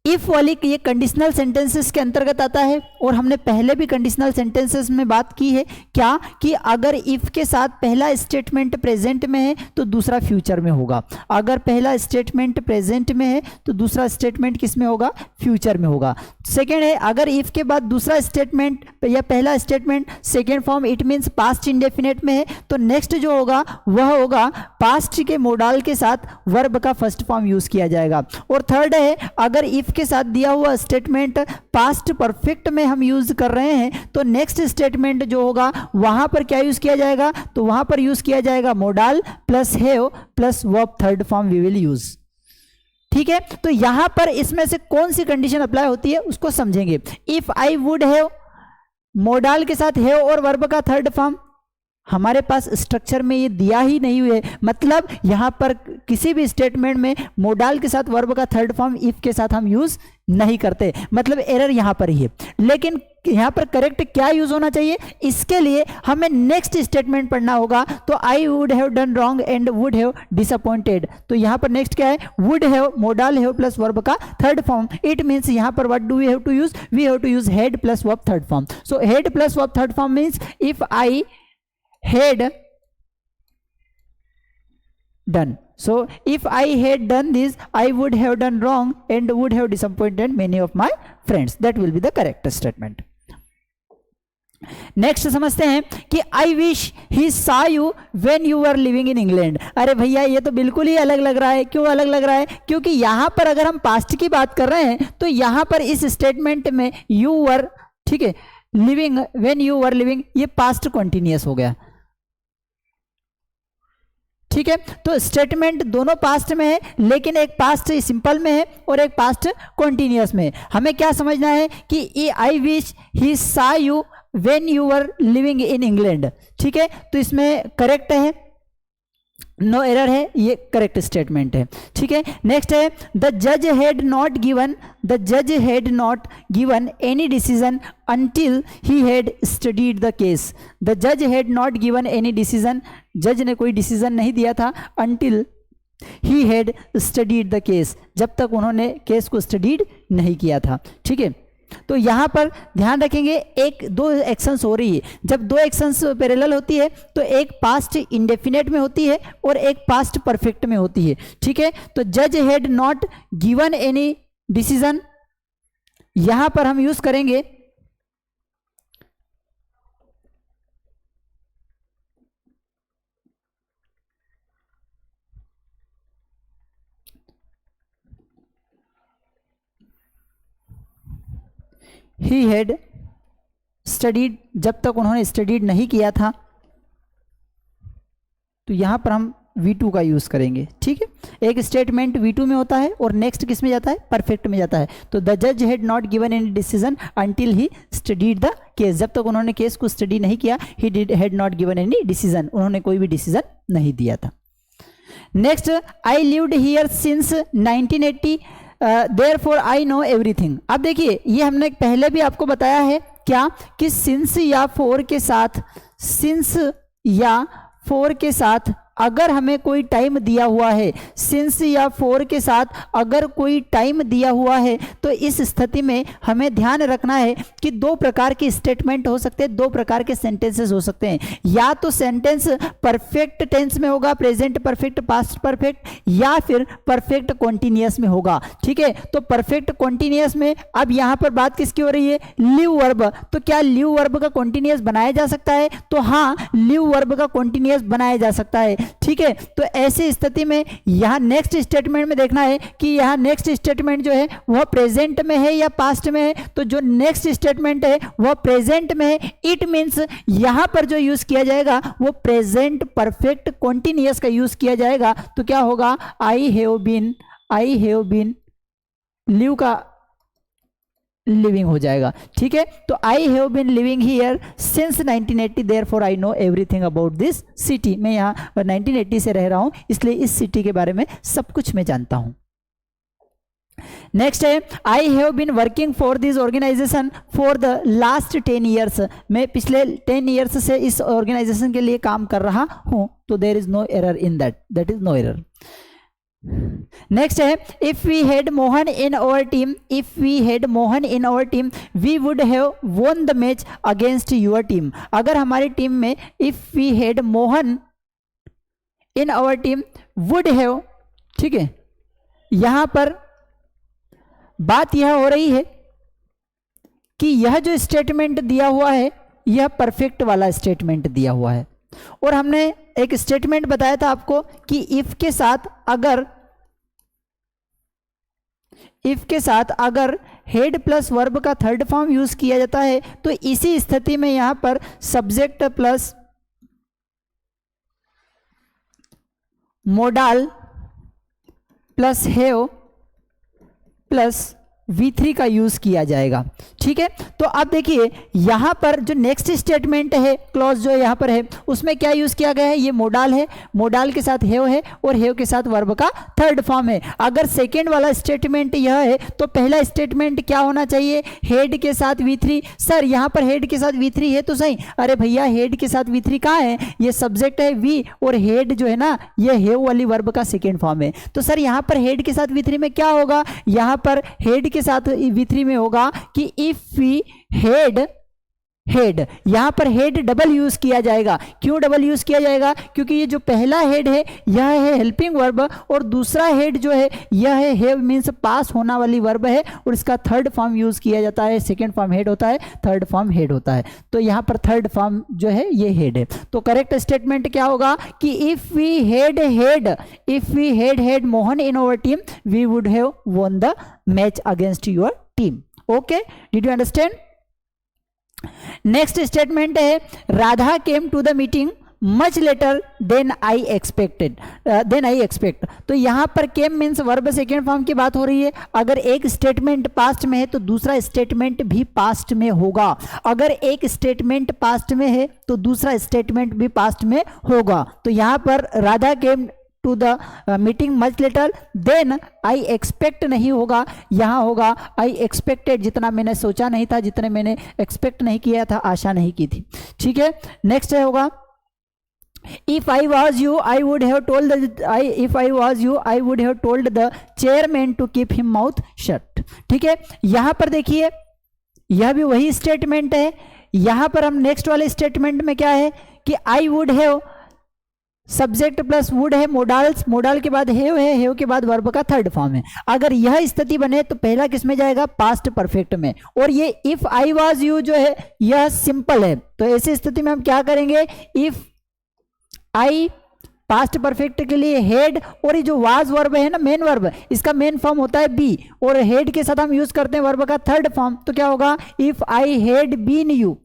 If वाली ये कंडीशनल सेंटेंसेस के अंतर्गत आता है, और हमने पहले भी कंडीशनल सेंटेंसेस में बात की है क्या कि अगर इफ के साथ पहला स्टेटमेंट प्रेजेंट में है तो दूसरा फ्यूचर में होगा, अगर पहला स्टेटमेंट प्रेजेंट में है तो दूसरा स्टेटमेंट किस में होगा? फ्यूचर में होगा। सेकेंड है, अगर इफ के बाद दूसरा स्टेटमेंट या पहला statement second form it means past indefinite में है, तो नेक्स्ट जो होगा वह होगा पास्ट के मोडाल के साथ वर्ब का फर्स्ट फॉर्म यूज किया जाएगा। और थर्ड है, अगर इफ के साथ दिया हुआ स्टेटमेंट पास्ट परफेक्ट में हम यूज कर रहे हैं तो नेक्स्ट स्टेटमेंट जो होगा वहां पर क्या यूज किया जाएगा? तो वहां पर यूज किया जाएगा modal plus have plus verb third form we will use. ठीक है, तो यहां पर इसमें से कौन सी कंडीशन अप्लाई होती है उसको समझेंगे। If I would have, modal के साथ हैव और वर्ब का थर्ड फॉर्म, हमारे पास स्ट्रक्चर में ये दिया ही नहीं हुए, मतलब यहां पर किसी भी स्टेटमेंट में मोडाल के साथ वर्ब का थर्ड फॉर्म इफ के साथ हम यूज नहीं करते, मतलब एरर यहां पर ही है। लेकिन यहां पर करेक्ट क्या यूज होना चाहिए? इसके लिए हमें नेक्स्ट स्टेटमेंट पढ़ना होगा। तो I would have done wrong and would have disappointed, तो यहां पर नेक्स्ट क्या है? Would have, modal have plus verb का थर्ड फॉर्म, इट मींस यहां पर what do we have to use? We have to use had plus verb third form. So had plus verb third form means if I had done, so if I had done this I would have done wrong and would have disappointed many of my friends, that will be the correct statement। Next समझते हैं कि I wish he saw you when you were living in England। अरे भैया ये तो बिल्कुल ही अलग लग रहा है। क्यों अलग लग रहा है? क्योंकि यहां पर अगर हम पास्ट की बात कर रहे हैं तो यहां पर इस स्टेटमेंट में you were, ठीक है, living, when you were living, ये पास्ट कॉन्टिन्यूअस हो गया। ठीक है, तो स्टेटमेंट दोनों पास्ट में है, लेकिन एक पास्ट सिंपल में है और एक पास्ट कॉन्टिन्यूअस में है। हमें क्या समझना है कि I wish he saw you when you were living in England। ठीक है, तो इसमें करेक्ट है, नो एरर है, ये करेक्ट स्टेटमेंट है। ठीक है, नेक्स्ट है द जज had not given any decision until he had studied the case. The जज had not given any decision, जज ने कोई डिसीजन नहीं दिया था, until he had studied the case, जब तक उन्होंने केस को स्टडीड नहीं किया था। ठीक है, तो यहां पर ध्यान रखेंगे एक दो एक्शंस हो रही है, जब दो एक्शंस पैरेलल होती है तो एक पास्ट इंडेफिनेट में होती है और एक पास्ट परफेक्ट में होती है। ठीक है, तो जज had not given any decision, यहां पर हम यूज करेंगे ही हैड स्टडीड, जब तक उन्होंने स्टडीड नहीं किया था, तो यहां पर हम V2 का यूज करेंगे। ठीक है, एक स्टेटमेंट V2 में होता है और नेक्स्ट किस में जाता है? परफेक्ट में जाता है। तो द जज had not given any decision until he studied the case, जब तक उन्होंने केस को स्टडी नहीं किया, ही had not given any decision, उन्होंने कोई भी डिसीजन नहीं दिया था। Next, I lived here since 1980 therefore I know everything. अब देखिए ये हमने पहले भी आपको बताया है क्या कि सिंस या फॉर के साथ, सिंस या फॉर के साथ अगर हमें कोई टाइम दिया हुआ है, सिंस या फॉर के साथ अगर कोई टाइम दिया हुआ है, तो इस स्थिति में हमें ध्यान रखना है कि दो प्रकार के स्टेटमेंट हो सकते हैं, दो प्रकार के सेंटेंसेस हो सकते हैं। या तो सेंटेंस परफेक्ट टेंस में होगा, प्रेजेंट परफेक्ट, पास्ट परफेक्ट, या फिर परफेक्ट कॉन्टिन्यूअस में होगा। ठीक है, तो परफेक्ट कॉन्टिन्यूअस में अब यहाँ पर बात किसकी हो रही है, लिव वर्ब। तो क्या लिव वर्ब का कॉन्टिन्यूअस बनाया जा सकता है? तो हाँ, लिव वर्ब का कॉन्टिन्यूअस बनाया जा सकता है। ठीक है, तो ऐसी स्थिति में यहां नेक्स्ट स्टेटमेंट में देखना है कि यहां नेक्स्ट स्टेटमेंट जो है वह प्रेजेंट में है या पास्ट में है। तो जो नेक्स्ट स्टेटमेंट है वह प्रेजेंट में है, इट मींस यहां पर जो यूज किया जाएगा वो प्रेजेंट परफेक्ट कॉन्टिन्यूअस का यूज किया जाएगा। तो क्या होगा, आई हैव बीन लिव का लिविंग हो जाएगा। ठीक है, तो I have been living here since 1980 therefore I know everything about this city. मैं यहाँ 1980 से रह रहा हूँ, इसलिए इस सिटी के बारे में सब कुछ मैं जानता हूँ। नेक्स्ट है, I have been working for this organisation for the last 10 years. मैं पिछले 10 ईयर्स से इस ऑर्गेनाइजेशन के लिए काम कर रहा हूँ। तो there is no error in that is no error. Next है, if we had Mohan in our team, we would have won the match against your team. अगर हमारी टीम में if we had Mohan in our team would have, ठीक है, यहां पर बात यह हो रही है कि यह जो स्टेटमेंट दिया हुआ है यह परफेक्ट वाला स्टेटमेंट दिया हुआ है, और हमने एक स्टेटमेंट बताया था आपको कि इफ के साथ अगर हेड प्लस वर्ब का थर्ड फॉर्म यूज किया जाता है तो इसी स्थिति में यहां पर subject plus modal plus have plus V3 का यूज किया जाएगा। ठीक है, तो अब देखिए यहां पर जो नेक्स्ट स्टेटमेंट है, क्लॉज जो यहां पर है, उसमें क्या यूज किया गया है, ये मोडाल है, मोडाल के साथ हैव है और हैव के साथ वर्ब का थर्ड फॉर्म है। अगर सेकेंड वाला स्टेटमेंट यह है तो पहला स्टेटमेंट क्या होना चाहिए, हेड के साथ V3। सर यहां पर हेड के साथ V3 है तो सही, अरे भैया हेड के साथ V3 कहाँ है, ये सब्जेक्ट है V और हेड जो है ना ये हैव वाली वर्ब का सेकेंड फॉर्म है। तो सर यहां पर हेड के साथ V3 में क्या होगा, यहां पर हेड के साथ V3 में होगा कि इफ वी हेड यहां पर हेड डबल यूज किया जाएगा। क्यों डबल यूज किया जाएगा, क्योंकि ये जो पहला हेड है यह है हेल्पिंग वर्ब और दूसरा हेड जो है यह है हैव, मींस पास होना वाली वर्ब है और इसका थर्ड फॉर्म यूज किया जाता है। सेकंड फॉर्म हेड होता है, थर्ड फॉर्म हेड होता है। तो यहां पर थर्ड फॉर्म जो है ये हेड है। तो करेक्ट स्टेटमेंट क्या होगा कि if we had Mohan in our team we would have won the match against your team. Okay, did you understand? Next statement है, Radha came to the meeting much later then I expect. तो यहां पर came means verb second form की बात हो रही है। अगर एक स्टेटमेंट पास्ट में है तो दूसरा स्टेटमेंट भी पास्ट में होगा। अगर एक स्टेटमेंट पास्ट में है तो दूसरा स्टेटमेंट भी पास्ट में होगा। तो यहां पर Radha came to the meeting much later then I expect नहीं होगा, यहां होगा आई एक्सपेक्टेड। जितना मैंने सोचा नहीं था, जितने मैंने एक्सपेक्ट नहीं किया था, आशा नहीं की थी। ठीक है, नेक्स्ट है होगा if I was you I would have told the chairman to keep him mouth shut. ठीक है, यहां पर देखिए यह भी वही स्टेटमेंट है। यहां पर हम नेक्स्ट वाले स्टेटमेंट में क्या है कि आई would have, subject plus would है, मोडाल के बाद हैव है, हैव के बाद वर्ब का थर्ड फॉर्म है। अगर यह स्थिति बने तो पहला किस में जाएगा, पास्ट परफेक्ट में। और ये इफ आई वाज यू जो है यह सिंपल है। तो ऐसी स्थिति में हम क्या करेंगे, इफ आई पास्ट परफेक्ट के लिए हेड, और ये जो वाज वर्ब है ना मेन वर्ब, इसका मेन फॉर्म होता है बी और हेड के साथ हम यूज करते हैं वर्ब का थर्ड फॉर्म। तो क्या होगा, if I had been you,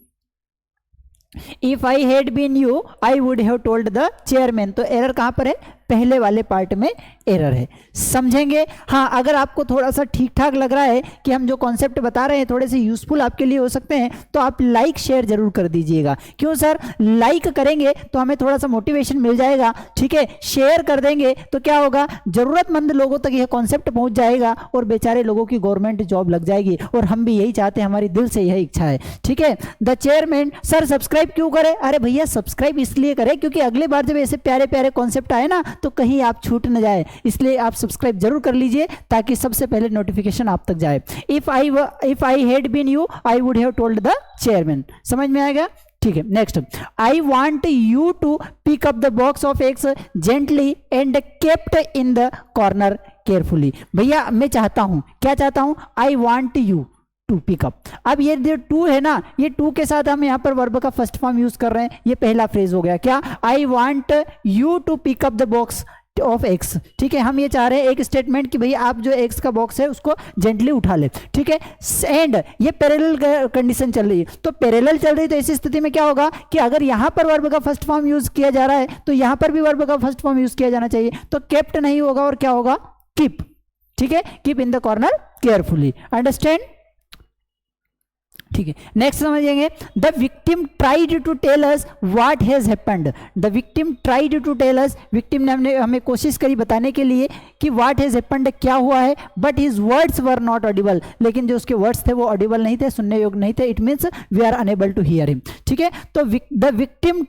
if I had been you I would have told the chairman. तो एरर कहां पर है, पहले वाले पार्ट में एरर है। समझेंगे? हाँ, अगर आपको थोड़ा सा ठीक ठाक लग रहा है कि हम जो कॉन्सेप्ट बता रहे हैं थोड़े से यूजफुल आपके लिए हो सकते हैं, तो आप लाइक शेयर जरूर कर दीजिएगा। क्यों सर? लाइक करेंगे तो हमें थोड़ा सा मोटिवेशन मिल जाएगा, ठीक है। शेयर कर देंगे तो क्या होगा, जरूरतमंद लोगों तक यह कॉन्सेप्ट पहुंच जाएगा और बेचारे लोगों की गवर्नमेंट जॉब लग जाएगी, और हम भी यही चाहते हैं, हमारी दिल से यह इच्छा है, ठीक है। द चेयरमैन, सर सब्सक्राइब क्यों करें? अरे भैया सब्सक्राइब इसलिए करें क्योंकि अगली बार जब ऐसे प्यारे प्यारे कॉन्सेप्ट आए ना तो कहीं आप छूट न जाए, इसलिए आप सब्सक्राइब जरूर कर लीजिए ताकि सबसे पहले नोटिफिकेशन आप तक जाए। If I had been you I would have told the chairman. समझ में आएगा? ठीक है। Next, I want you to pick up the box of eggs gently and kept in the corner carefully. भैया मैं चाहता हूं, क्या चाहता हूं? I want you to pick up. अब ये जो टू है ना, ये टू के साथ हम यहाँ पर वर्ब का फर्स्ट फॉर्म यूज कर रहे हैं, ये पहला फ्रेज हो गया। क्या? I want you to pick up the box of eggs, ठीक है। हम ये चाह रहे हैं एक स्टेटमेंट कि भैया आप जो एक्स का बॉक्स है उसको जेंटली उठा ले, ठीक है। एंड ये पैरेलल कंडीशन चल रही है, तो पैरेलल चल रही है तो ऐसी स्थिति में क्या होगा कि अगर यहां पर वर्ब का फर्स्ट फॉर्म यूज किया जा रहा है तो यहां पर भी वर्ब का फर्स्ट फॉर्म यूज किया जाना चाहिए, तो केप्ट नहीं होगा और क्या होगा? कीप, ठीक है। Keep in the corner carefully. Understand? ठीक है। नेक्स्ट समझेंगे, the victim tried to tell us what has happened. The victim tried to tell us, victim ने हमें कोशिश करी बताने के लिए कि व्हाट हैज हैपेंड, क्या हुआ है, but his words were not Audible, लेकिन जो उसके वर्ड्स थे वो ऑडिबल नहीं थे, सुनने योग्य नहीं थे। It means we are unable to hear him, ठीक है। तो द विक्टिम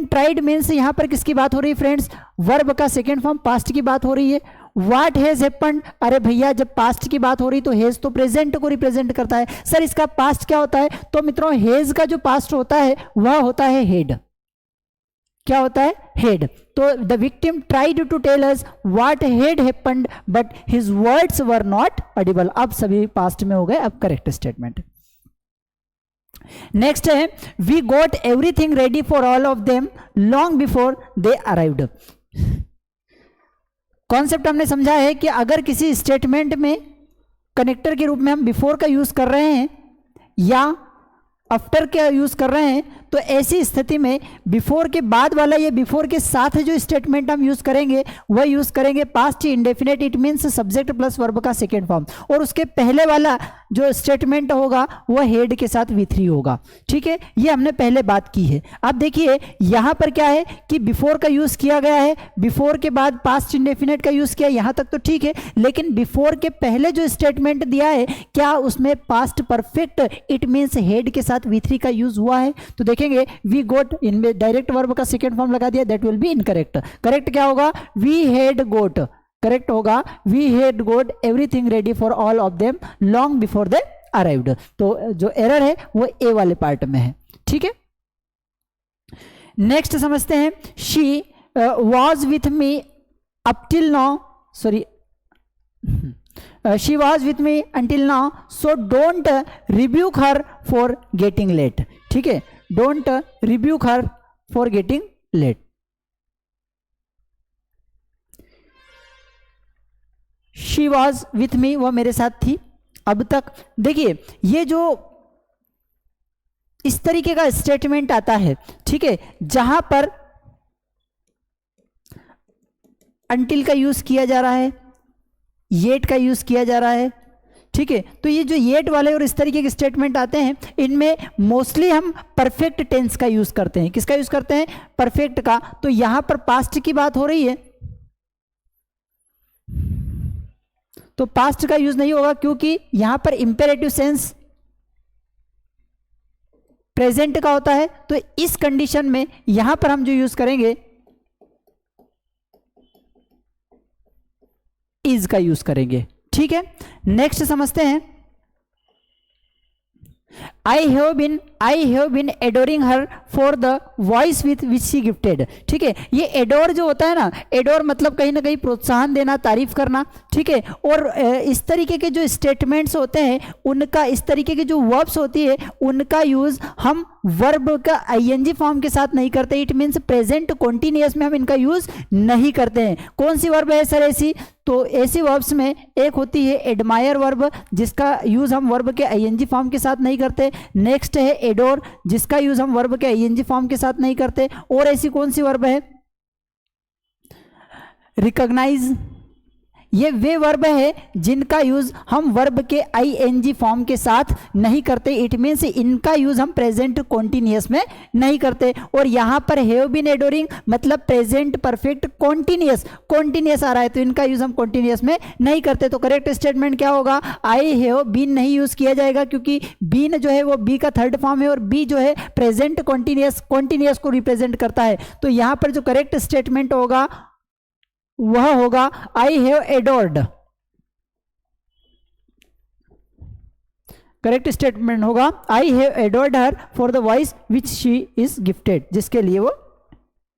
ट्राइड मीन्स यहां पर किसकी बात हो रही है फ्रेंड्स? वर्ब का सेकेंड फॉर्म पास्ट की बात हो रही है। व्हाट हैज हैपेंड, अरे भैया जब पास्ट की बात हो रही तो हैज तो प्रेजेंट को रिप्रेजेंट करता है। सर इसका पास्ट क्या होता है? तो मित्रों हैज का जो पास्ट होता है वह होता है हेड। क्या होता है? हेड। तो the victim tried to tell us what had happened but his words were not audible. अब सभी पास्ट में हो गए, अब करेक्ट स्टेटमेंट। नेक्स्ट है, we got everything ready for all of them long before they arrived. Concept हमने समझा है कि अगर किसी स्टेटमेंट में कनेक्टर के रूप में हम बिफोर का यूज कर रहे हैं या आफ्टर का यूज कर रहे हैं तो ऐसी स्थिति में बिफोर के बाद वाला या बिफोर के साथ जो स्टेटमेंट हम यूज करेंगे वह यूज करेंगे past indefinite. It means subject plus verb का सेकेंड फॉर्म, और उसके पहले वाला जो स्टेटमेंट होगा वह हेड के साथ V3 होगा, ठीक है। ये हमने पहले बात की है। अब देखिए यहां पर क्या है कि बिफोर का यूज किया गया है, बिफोर के बाद पास्ट इंडेफिनेट का यूज किया, यहां तक तो ठीक है, लेकिन बिफोर के पहले जो स्टेटमेंट दिया है क्या उसमें past perfect it means head के साथ V3 का यूज हुआ है? तो देखेंगे वी गोट, इनमें डायरेक्ट वर्ब का सेकेंड फॉर्म लगा दिया, that will be incorrect. Correct क्या होगा? वी हैड गोट, करेक्ट होगा we had got everything ready for all of them long before they arrived. तो जो एरर है वो ए वाले पार्ट में है, ठीक है। नेक्स्ट समझते हैं, she was with me up till now, sorry she was with me until now so don't rebuke her for getting late, ठीक है। don't rebuke her for getting late। she was with me, वह मेरे साथ थी अब तक। देखिए ये जो इस तरीके का स्टेटमेंट आता है, ठीक है, जहां पर until का यूज किया जा रहा है, येट का यूज किया जा रहा है, ठीक है। तो ये जो येट वाले और इस तरीके के स्टेटमेंट आते हैं इनमें मोस्टली हम परफेक्ट टेंस का यूज करते हैं। किसका यूज करते हैं? परफेक्ट का। तो यहां पर पास्ट की बात हो रही है तो पास्ट का यूज नहीं होगा क्योंकि यहां पर इंपेरेटिव सेंस प्रेजेंट का होता है। तो इस कंडीशन में यहां पर हम जो यूज करेंगे इज का यूज करेंगे, ठीक है। नेक्स्ट समझते हैं, I have been adoring her for the voice with which she gifted, ठीक है। ये एडोर जो होता है ना, एडोर मतलब कहीं ना कहीं प्रोत्साहन देना, तारीफ करना, ठीक है। और इस तरीके के जो स्टेटमेंट्स होते हैं उनका, इस तरीके की जो वर्ब्स होती है उनका यूज हम वर्ब का आईएनजी फॉर्म के साथ नहीं करते। इट मीन्स प्रेजेंट कॉन्टिन्यूअस में हम इनका यूज नहीं करते हैं। कौन सी वर्ब है सर ऐसी? तो ऐसी वर्ब्स में एक होती है एडमायर वर्ब जिसका यूज हम वर्ब के आईएनजी फॉर्म के साथ नहीं करते। नेक्स्ट है एडोर जिसका यूज हम वर्ब के आईएनजी फॉर्म के साथ नहीं करते। और ऐसी कौन सी वर्ब है? रिकॉग्नाइज, ये वे वर्ब है जिनका यूज हम वर्ब के आईएनजी फॉर्म के साथ नहीं करते। इट मीन्स इनका यूज हम प्रेजेंट कॉन्टिन्यूअस में नहीं करते। और यहाँ पर हैव बीन एडोरिंग मतलब प्रेजेंट परफेक्ट कॉन्टिन्यूअस आ रहा है, तो इनका यूज हम कॉन्टिन्यूअस में नहीं करते। तो करेक्ट स्टेटमेंट क्या होगा, आई हैव बीन नहीं यूज किया जाएगा, क्योंकि बीन जो है वो बी का थर्ड फॉर्म है और बी जो है प्रेजेंट कॉन्टिन्यूअस को रिप्रेजेंट करता है। तो यहाँ पर जो करेक्ट स्टेटमेंट होगा वह होगा I have adored. Correct statement होगा I have adored her for the voice which she is gifted, जिसके लिए वो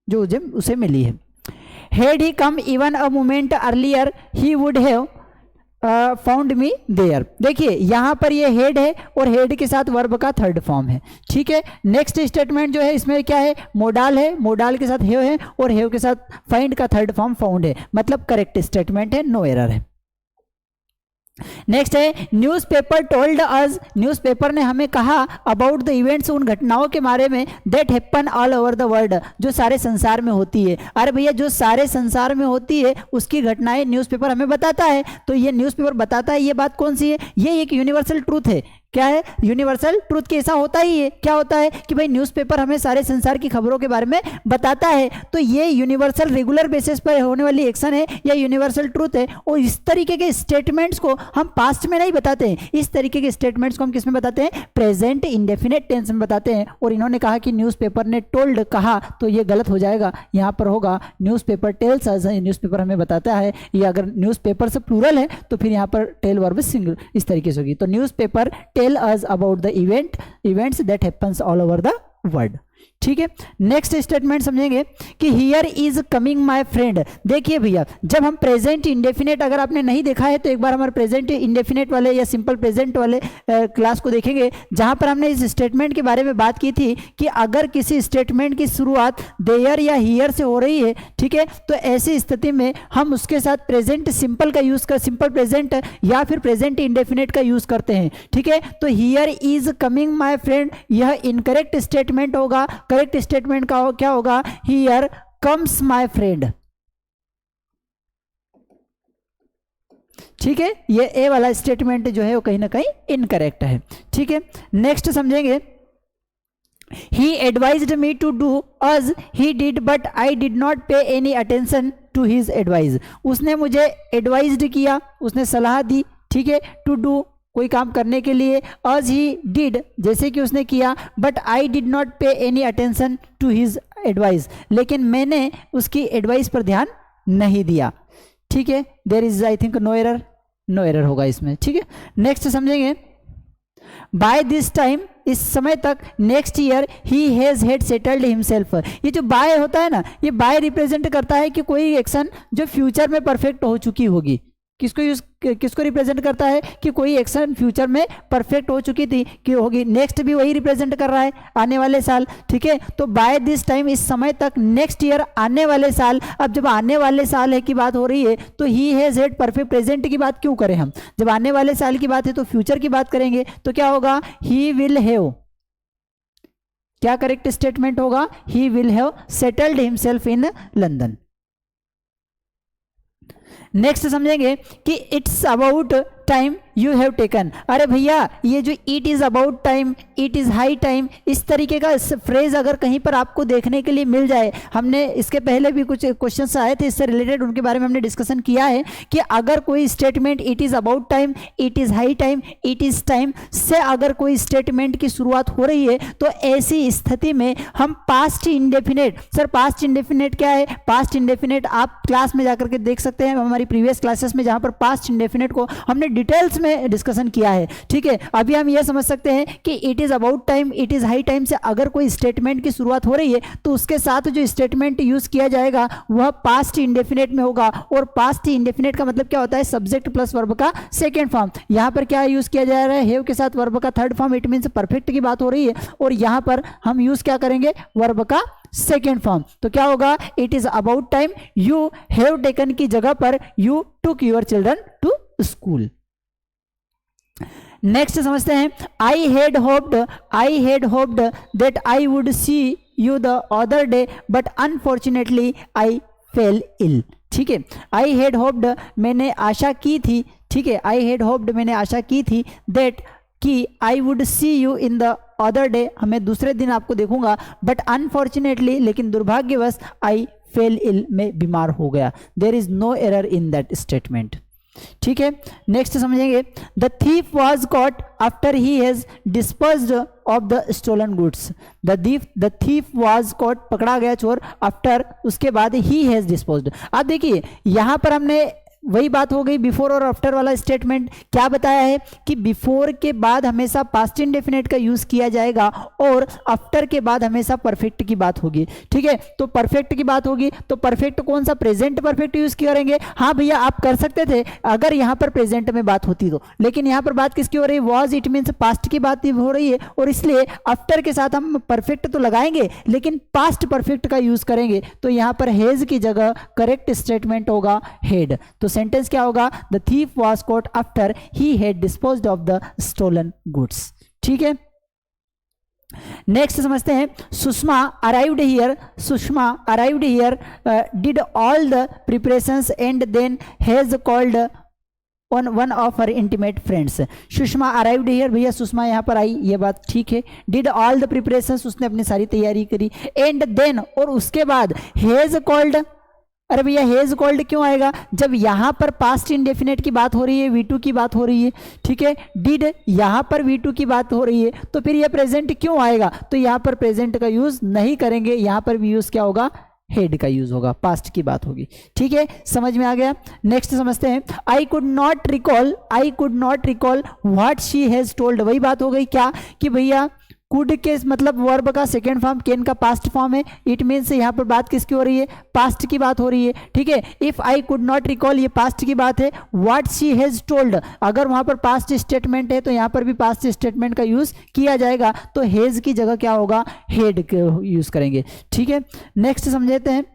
जो उसे मिली है। Had he come even a moment earlier he would have found me there. देखिए यहाँ पर ये हेड है और हेड के साथ वर्ब का थर्ड फॉर्म है, ठीक है। नेक्स्ट स्टेटमेंट जो है इसमें क्या है, मोडाल है, मोडाल के साथ हैव है और हैव के साथ फाइंड का थर्ड फॉर्म फाउंड है, मतलब करेक्ट स्टेटमेंट है, नो एरर है। नेक्स्ट है न्यूज़पेपर टोल्ड अस, न्यूज़पेपर ने हमें कहा अबाउट द इवेंट्स, उन घटनाओं के बारे में that happen all over the world, जो सारे संसार में होती है। अरे भैया जो सारे संसार में होती है उसकी घटनाएं न्यूज़पेपर हमें बताता है। तो ये न्यूज़पेपर बताता है, ये बात कौन सी है, ये एक यूनिवर्सल ट्रूथ है। क्या है, यूनिवर्सल ट्रूथ के ऐसा होता ही है। क्या होता है कि भाई न्यूज़पेपर हमें सारे संसार की खबरों के बारे में बताता है। तो ये यूनिवर्सल रेगुलर बेसिस पर होने वाली एक्शन है या यूनिवर्सल ट्रूथ है। और इस तरीके के स्टेटमेंट्स को हम पास्ट में नहीं बताते हैं, इस तरीके के स्टेटमेंट्स को हम किस में बताते हैं, प्रेजेंट इंडेफिनेट टेंस में बताते हैं। और इन्होंने कहा कि न्यूज़पेपर ने टोल्ड कहा, तो ये गलत हो जाएगा, यहाँ पर होगा न्यूज़पेपर टेल्स अस, न्यूज़पेपर हमें बताता है। या अगर न्यूज़पेपर से प्लूरल है तो फिर यहाँ पर टेल वर्ब सिंगल इस तरीके से होगी। तो newspaper tell us about the events that happens all over the world, ठीक है। नेक्स्ट स्टेटमेंट समझेंगे कि here is coming my friend. देखिए भैया जब हम प्रेजेंट इंडेफिनेट, अगर आपने नहीं देखा है तो एक बार हमारे प्रेजेंट इंडेफिनेट वाले या सिंपल प्रेजेंट वाले क्लास को देखेंगे, जहां पर हमने इस स्टेटमेंट के बारे में बात की थी कि अगर किसी स्टेटमेंट की शुरुआत देयर या हियर से हो रही है, ठीक है, तो ऐसी स्थिति में हम उसके साथ प्रेजेंट सिंपल का यूज कर, सिंपल प्रेजेंट या फिर प्रेजेंट इंडेफिनेट का यूज करते हैं, ठीक है। तो here is coming my friend यह इनकरेक्ट स्टेटमेंट होगा। करेक्ट स्टेटमेंट का क्या होगा, हियर कम्स माय फ्रेंड, ठीक है। ये ए वाला स्टेटमेंट जो है वो कहीं ना कहीं इनकरेक्ट है, ठीक है। नेक्स्ट समझेंगे he advised me to do as he did but I did not pay any attention to his advice। उसने मुझे एडवाइज्ड किया, उसने सलाह दी, ठीक है, टू डू कोई काम करने के लिए, as he did जैसे कि उसने किया, but I did not pay any attention to his advice लेकिन मैंने उसकी एडवाइस पर ध्यान नहीं दिया, ठीक है। There is I think no error, no error होगा इसमें, ठीक है। नेक्स्ट समझेंगे बाय दिस टाइम, इस समय तक, next year he has had settled himself. ये जो बाय होता है ना, ये बाय रिप्रेजेंट करता है कि कोई एक्शन जो फ्यूचर में परफेक्ट हो चुकी होगी। किसको रिप्रेजेंट करता है कि कोई एक्शन फ्यूचर में परफेक्ट हो चुकी थी कि होगी। नेक्स्ट भी वही रिप्रेजेंट कर रहा है, आने वाले साल, ठीक है। तो बाय दिस टाइम इस समय तक, नेक्स्ट ईयर आने वाले साल। अब जब आने वाले साल है की बात हो रही है तो he has had perfect present की बात क्यों करें हम, जब आने वाले साल की बात है तो फ्यूचर की बात करेंगे। तो क्या होगा, ही विल हैव, क्या करेक्ट स्टेटमेंट होगा, he will have settled himself in London. Next समझेंगे कि it's about time you have taken. अरे भैया ये जो it is about time, it is high time, इस तरीके का फ्रेज अगर कहीं पर आपको देखने के लिए मिल जाए, हमने इसके पहले भी कुछ क्वेश्चंस आए थे इससे रिलेटेड, उनके बारे में हमने डिस्कशन किया है कि अगर कोई statement it is about time, it is high time, it is time से अगर कोई स्टेटमेंट की शुरुआत हो रही है तो ऐसी स्थिति में हम past indefinite, sir past indefinite क्या है, पास्ट इंडेफिनेट आप क्लास में जाकर के देख सकते हैं हमारी प्रीवियस क्लासेस में, जहाँ पर पास्ट इंडेफिनेट को हमने डिटेल्स में डिस्कशन किया है, ठीक है। अभी हम ये समझ सकते हैं कि it is about time, it is high time से अगर कोई स्टेटमेंट की शुरुआत हो रही है तो उसके साथ जो स्टेटमेंट यूज किया जाएगा वह पास्ट इंडेफिनेट में होगा। और पास्ट इंडेफिनेट का मतलब क्या होता है, सब्जेक्ट प्लस वर्ब का सेकेंड फॉर्म। यहां पर क्या यूज किया जा रहा है, हैव के साथ वर्ब का third form, it means perfect की बात हो रही है। और यहां पर हम यूज क्या करेंगे, वर्ब का सेकेंड फॉर्म। तो क्या होगा, it is about time you have taken की जगह पर you took your children to school. Next समझते हैं, I had hoped that I would see you the other day but unfortunately I fell ill. ठीक है, आई हैड होप्ड, मैंने आशा की थी, ठीक है, आई हैड होप्ड, मैंने आशा की थी, दैट, कि आई would see you in the other day, हमें दूसरे दिन आपको देखूंगा, बट अनफॉर्चुनेटली, लेकिन दुर्भाग्यवश, आई फेल इल, मैं बीमार हो गया। There is no error in that statement. ठीक है, नेक्स्ट समझेंगे। The thief was caught after he has disposed of the stolen goods. The thief was caught, पकड़ा गया चोर, आफ्टर, उसके बाद, ही हैज डिस्पोज्ड। अब देखिए यहां पर हमने वही बात हो गई बिफोर और आफ्टर वाला स्टेटमेंट। क्या बताया है कि बिफोर के बाद हमेशा पास्ट इंडेफिनेट का यूज किया जाएगा और आफ्टर के बाद हमेशा परफेक्ट की बात होगी। ठीक है, तो परफेक्ट की बात होगी तो परफेक्ट कौन सा, प्रेजेंट परफेक्ट यूज करेंगे। हाँ भैया आप कर सकते थे अगर यहां पर प्रेजेंट में बात होती तो, लेकिन यहां पर बात किसकी हो रही है, वॉज, इट मीन्स पास्ट की बात हो रही है, और इसलिए आफ्टर के साथ हम परफेक्ट तो लगाएंगे लेकिन पास्ट परफेक्ट का यूज करेंगे। तो यहां पर हैज की जगह करेक्ट स्टेटमेंट होगा हैड। तो सेंटेंस क्या होगा, the thief was caught after he had disposed of the stolen goods. ठीक है, नेक्स्ट समझते हैं। Sushma arrived here, Sushma arrived here, did all the preparations and then has called on one of her intimate friends. Sushma arrived here, भैया सुषमा यहाँ पर आई, ये बात ठीक है। डिड ऑल द प्रिपरेशंस, उसने अपनी सारी तैयारी करी, एंड देन, और उसके बाद, हैज कॉल्ड, अरे भैया हेज कॉल्ड क्यों आएगा, जब यहां पर पास्ट इंडेफिनेट की बात हो रही है, V2 की बात हो रही है। ठीक है, डिड यहां पर V2 की बात हो रही है, तो फिर यह प्रेजेंट क्यों आएगा, तो यहां पर प्रेजेंट का यूज नहीं करेंगे, यहां पर भी यूज क्या होगा, हेड का यूज होगा, पास्ट की बात होगी। ठीक है, समझ में आ गया। नेक्स्ट समझते हैं। I could not recall, I could not recall what she has told, वही बात हो गई क्या कि भैया कुड के मतलब वर्ब का सेकेंड फॉर्म, कैन का पास्ट फॉर्म है, इट मीन्स यहाँ पर बात किसकी हो रही है, पास्ट की बात हो रही है। ठीक है, if I could not recall, ये पास्ट की बात है। व्हाट शी हैज टोल्ड, अगर वहां पर पास्ट स्टेटमेंट है तो यहाँ पर भी पास्ट स्टेटमेंट का यूज किया जाएगा, तो हैज की जगह क्या होगा, हेड यूज करेंगे। ठीक है, नेक्स्ट समझते हैं।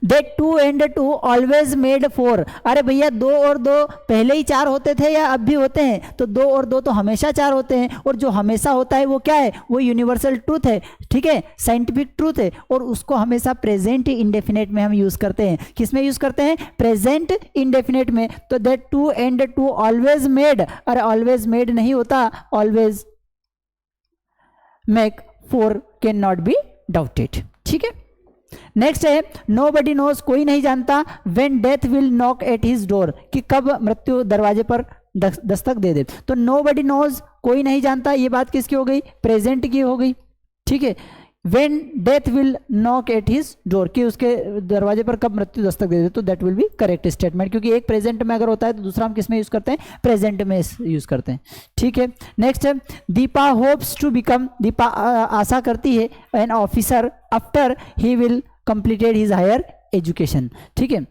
That 2 and 2 always made 4, अरे भैया 2 और 2 पहले ही 4 होते थे या अब भी होते हैं, तो 2 और 2 तो हमेशा 4 होते हैं, और जो हमेशा होता है वो क्या है, वो यूनिवर्सल ट्रूथ है। ठीक है, साइंटिफिक ट्रूथ है, और उसको हमेशा प्रेजेंट इंडेफिनेट में हम यूज करते हैं। किस में यूज करते हैं, प्रेजेंट इंडेफिनेट में। तो that 2 and 2 always made, अरे ऑलवेज मेड नहीं होता, always make 4 can not be doubted. ठीक है, नेक्स्ट है। नो बडी नोज, कोई नहीं जानता, when death will knock at his door, कि कब मृत्यु दरवाजे पर दस्तक दे दे। तो नो बडी नोज, कोई नहीं जानता, ये बात किसकी हो गई, प्रेजेंट की हो गई। ठीक है, when death will knock at his door, कि उसके दरवाजे पर कब मृत्यु दस्तक दे दे, तो that will B correct statement, क्योंकि एक प्रेजेंट में अगर होता है तो दूसरा हम किस में यूज करते हैं, प्रेजेंट में यूज करते हैं। ठीक है, नेक्स्ट है। Deepa hopes to become, Deepa आशा करती है, an officer after he will completed his higher education. ठीक है,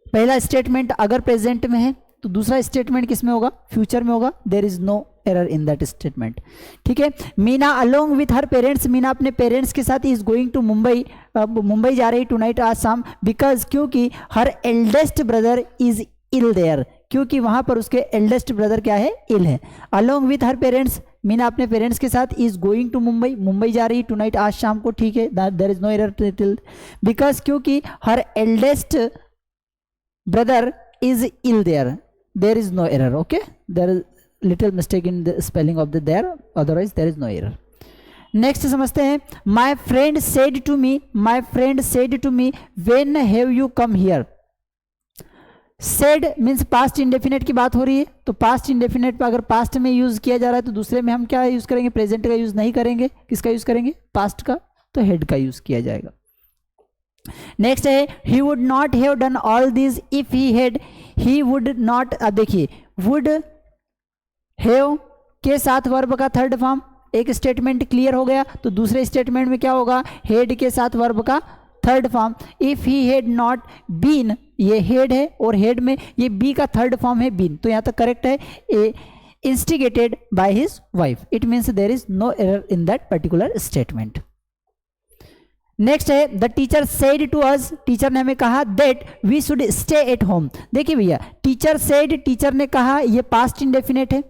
पहला स्टेटमेंट अगर प्रेजेंट में है तो दूसरा स्टेटमेंट किस में होगा, फ्यूचर में होगा। There is no error in that statement. ठीक है, Meena along with her parents, Meena अपने पेरेंट्स के साथ is going to Mumbai, Mumbai जा रही टू नाइट आज शाम, बिकॉज क्योंकि her eldest brother is ill there, क्योंकि वहां पर उसके एल्डेस्ट ब्रदर क्या है, इल है। Along with her parents, Meena अपने पेरेंट्स के साथ is going to Mumbai, Mumbai जा रही टू नाइट आज शाम को। ठीक है, there is no error till, because क्योंकि her eldest brother is ill there, there is no error. Okay, there is little mistake in the spelling of the there, otherwise there is no error. Next समझते हैं। My friend said to me, my friend said to me, when have you come here. Said means past indefinite की बात हो रही है, तो पास्ट इंडेफिनेट पर अगर पास्ट में यूज किया जा रहा है तो दूसरे में हम क्या यूज करेंगे, प्रेजेंट का यूज नहीं करेंगे, किसका यूज करेंगे, पास्ट का, तो हेड का यूज किया जाएगा। नेक्स्ट है। He would not have done all this if he had, he would not, अब देखिए वुड हैव के साथ वर्ब का थर्ड फॉर्म, एक स्टेटमेंट क्लियर हो गया, तो दूसरे स्टेटमेंट में क्या होगा, हेड के साथ वर्ब का third form. If he had not been, ये हेड है और हेड में ये बी का थर्ड फॉर्म है बीन, तो यहां तक करेक्ट है। A instigated by his wife, it means there is no error in that particular statement. Next है। The teacher said to us, teacher ने हमें कहा that we should stay at home. देखिए भैया टीचर सेड, टीचर ने कहा, ये पास्ट इंडेफिनेट है,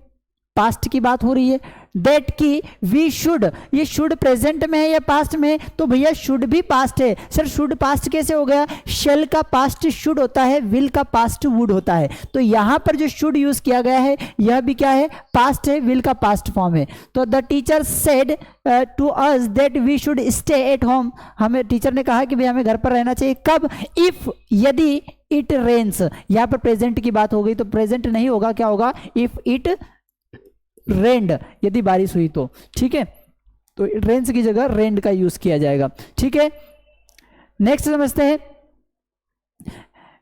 पास्ट की बात हो रही है। दैट कि वी शुड, ये शुड प्रेजेंट में है या पास्ट में, तो भैया शुड भी पास्ट है। सर शुड पास्ट कैसे हो गया? शेल का पास्ट शुड होता है, विल का पास्ट वुड होता है, तो यहां पर जो शुड यूज किया गया है यह भी क्या है? पास्ट है, विल का पास्ट फॉर्म है। तो the teacher said to us that we should stay at home, हमें टीचर ने कहा कि भाई हमें घर पर रहना चाहिए। कब? इफ, यदि, इट रेन्स, यहां पर प्रेजेंट की बात हो गई तो प्रेजेंट नहीं होगा, क्या होगा? इफ इट रेन्ड, यदि बारिश हुई तो, ठीक है, तो रेन्स की जगह रेन्ड का यूज किया जाएगा, ठीक है। नेक्स्ट समझते हैं,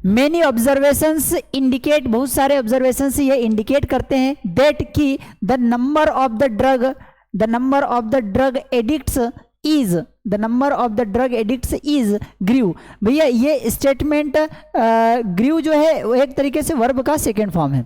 मेनी ऑब्जर्वेशंस इंडिकेट, बहुत सारे ऑब्जर्वेशंस ये इंडिकेट करते हैं दैट कि the number of the drug addicts is, the number of the drug addicts is grieve. भैया ये स्टेटमेंट ग्रीव जो है वो एक तरीके से वर्ब का सेकेंड फॉर्म है।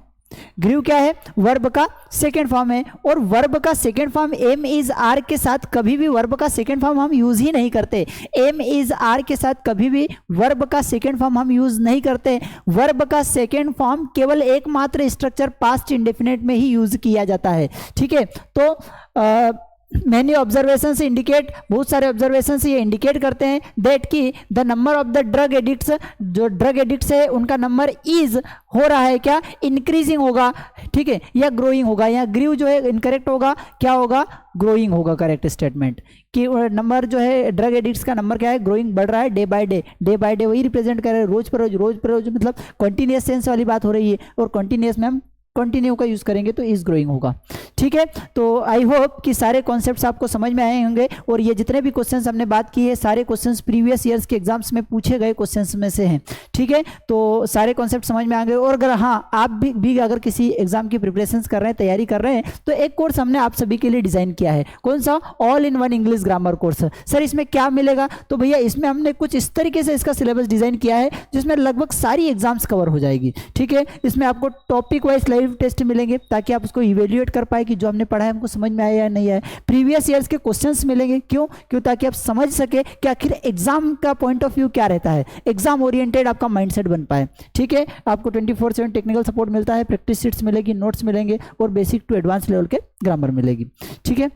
ग्रीव क्या है? वर्ब का सेकेंड फॉर्म है, और वर्ब का second form am is are के साथ कभी भी वर्ब का सेकेंड फॉर्म हम यूज ही नहीं करते। एम इज आर के साथ कभी भी वर्ब का सेकेंड फॉर्म हम यूज नहीं करते। वर्ब का सेकेंड फॉर्म केवल एकमात्र स्ट्रक्चर पास्ट इंडेफिनिट में ही यूज किया जाता है, ठीक है। तो मैनी ऑब्जर्वेशन से इंडिकेट, बहुत सारे ऑब्जर्वेशन से ये इंडिकेट करते हैं दैट कि the number of the drug addicts, जो ड्रग एडिक्ट्स है उनका नंबर इज हो रहा है, क्या? इंक्रीजिंग होगा, ठीक है, या ग्रोइंग होगा। या ग्रीव जो है इनकरेक्ट होगा, क्या होगा? ग्रोइंग होगा करेक्ट स्टेटमेंट, कि नंबर जो है ड्रग एडिक्ट्स का नंबर क्या है? ग्रोइंग, बढ़ रहा है day by day, day by day वही रिप्रेजेंट कर रहे हैं, रोज पर रोज, रोज पर रोज, मतलब कंटिन्यूअस सेंस वाली बात हो रही है, और कंटिन्यूअस में हम कंटिन्यू का यूज करेंगे तो इज ग्रोइंग होगा, ठीक है। तो आई होप कि सारे कॉन्सेप्ट्स आपको समझ में आए होंगे, और ये जितने भी क्वेश्चंस हमने बात की है सारे क्वेश्चंस प्रीवियस ईयर्स के एग्जाम्स में पूछे गए क्वेश्चंस में से हैं, ठीक है। तो सारे कॉन्सेप्ट समझ में आ गए, और अगर हाँ आप भी अगर किसी एग्जाम की प्रिपरेशन कर रहे हैं, तैयारी कर रहे हैं, तो एक कोर्स हमने आप सभी के लिए डिजाइन किया है। कौन सा? All in one English grammar course. Sir इसमें क्या मिलेगा? तो भैया इसमें हमने कुछ इस तरीके से इसका सिलेबस डिजाइन किया है जिसमें लगभग सारी एग्जाम्स कवर हो जाएगी, ठीक है। इसमें आपको टॉपिक वाइज लाइव टेस्ट मिलेंगे ताकि आप उसको इवेल्युएट कर पाए कि जो हमने पढ़ा है हमको समझ में आया या नहीं आया। प्रीवियस ईयर्स के क्वेश्चंस मिलेंगे, क्यों? ताकि आप समझ सके कि आखिर एग्जाम का पॉइंट ऑफ व्यू क्या रहता है, एग्जाम ओरिएंटेड आपका माइंडसेट बन पाए, ठीक है। आपको 24/7 टेक्निकल सपोर्ट मिलता है, प्रैक्टिस शीट्स मिलेगी, नोट्स मिलेंगे, और बेसिक टू एडवांस लेवल के ग्रामर मिलेगी, ठीक है।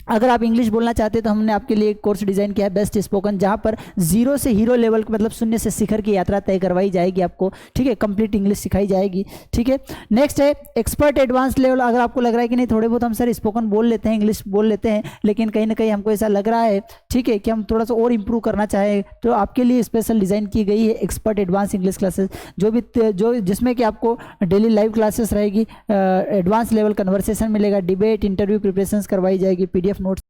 अगर आप इंग्लिश बोलना चाहते हैं तो हमने आपके लिए एक कोर्स डिजाइन किया है बेस्ट स्पोकन, जहां पर 0 से हीरो लेवल, मतलब शून्य से शिखर की यात्रा तय करवाई जाएगी आपको, ठीक है। कंप्लीट इंग्लिश सिखाई जाएगी, ठीक है। नेक्स्ट है एक्सपर्ट एडवांस लेवल। अगर आपको लग रहा है कि नहीं थोड़े बहुत हम सर स्पोकन बोल लेते हैं, इंग्लिश बोल लेते हैं, लेकिन कहीं ना कहीं हमको ऐसा लग रहा है, ठीक है, कि हम थोड़ा सा और इंप्रूव करना चाहें, तो आपके लिए स्पेशल डिजाइन की गई है एक्सपर्ट एडवांस इंग्लिश क्लासेस, जिसमें कि आपको डेली लाइव क्लासेस रहेगी, एडवांस लेवल कन्वर्सेशन मिलेगा, डिबेट, इंटरव्यू प्रिपरेशन करवाई जाएगी, PDF नोट्स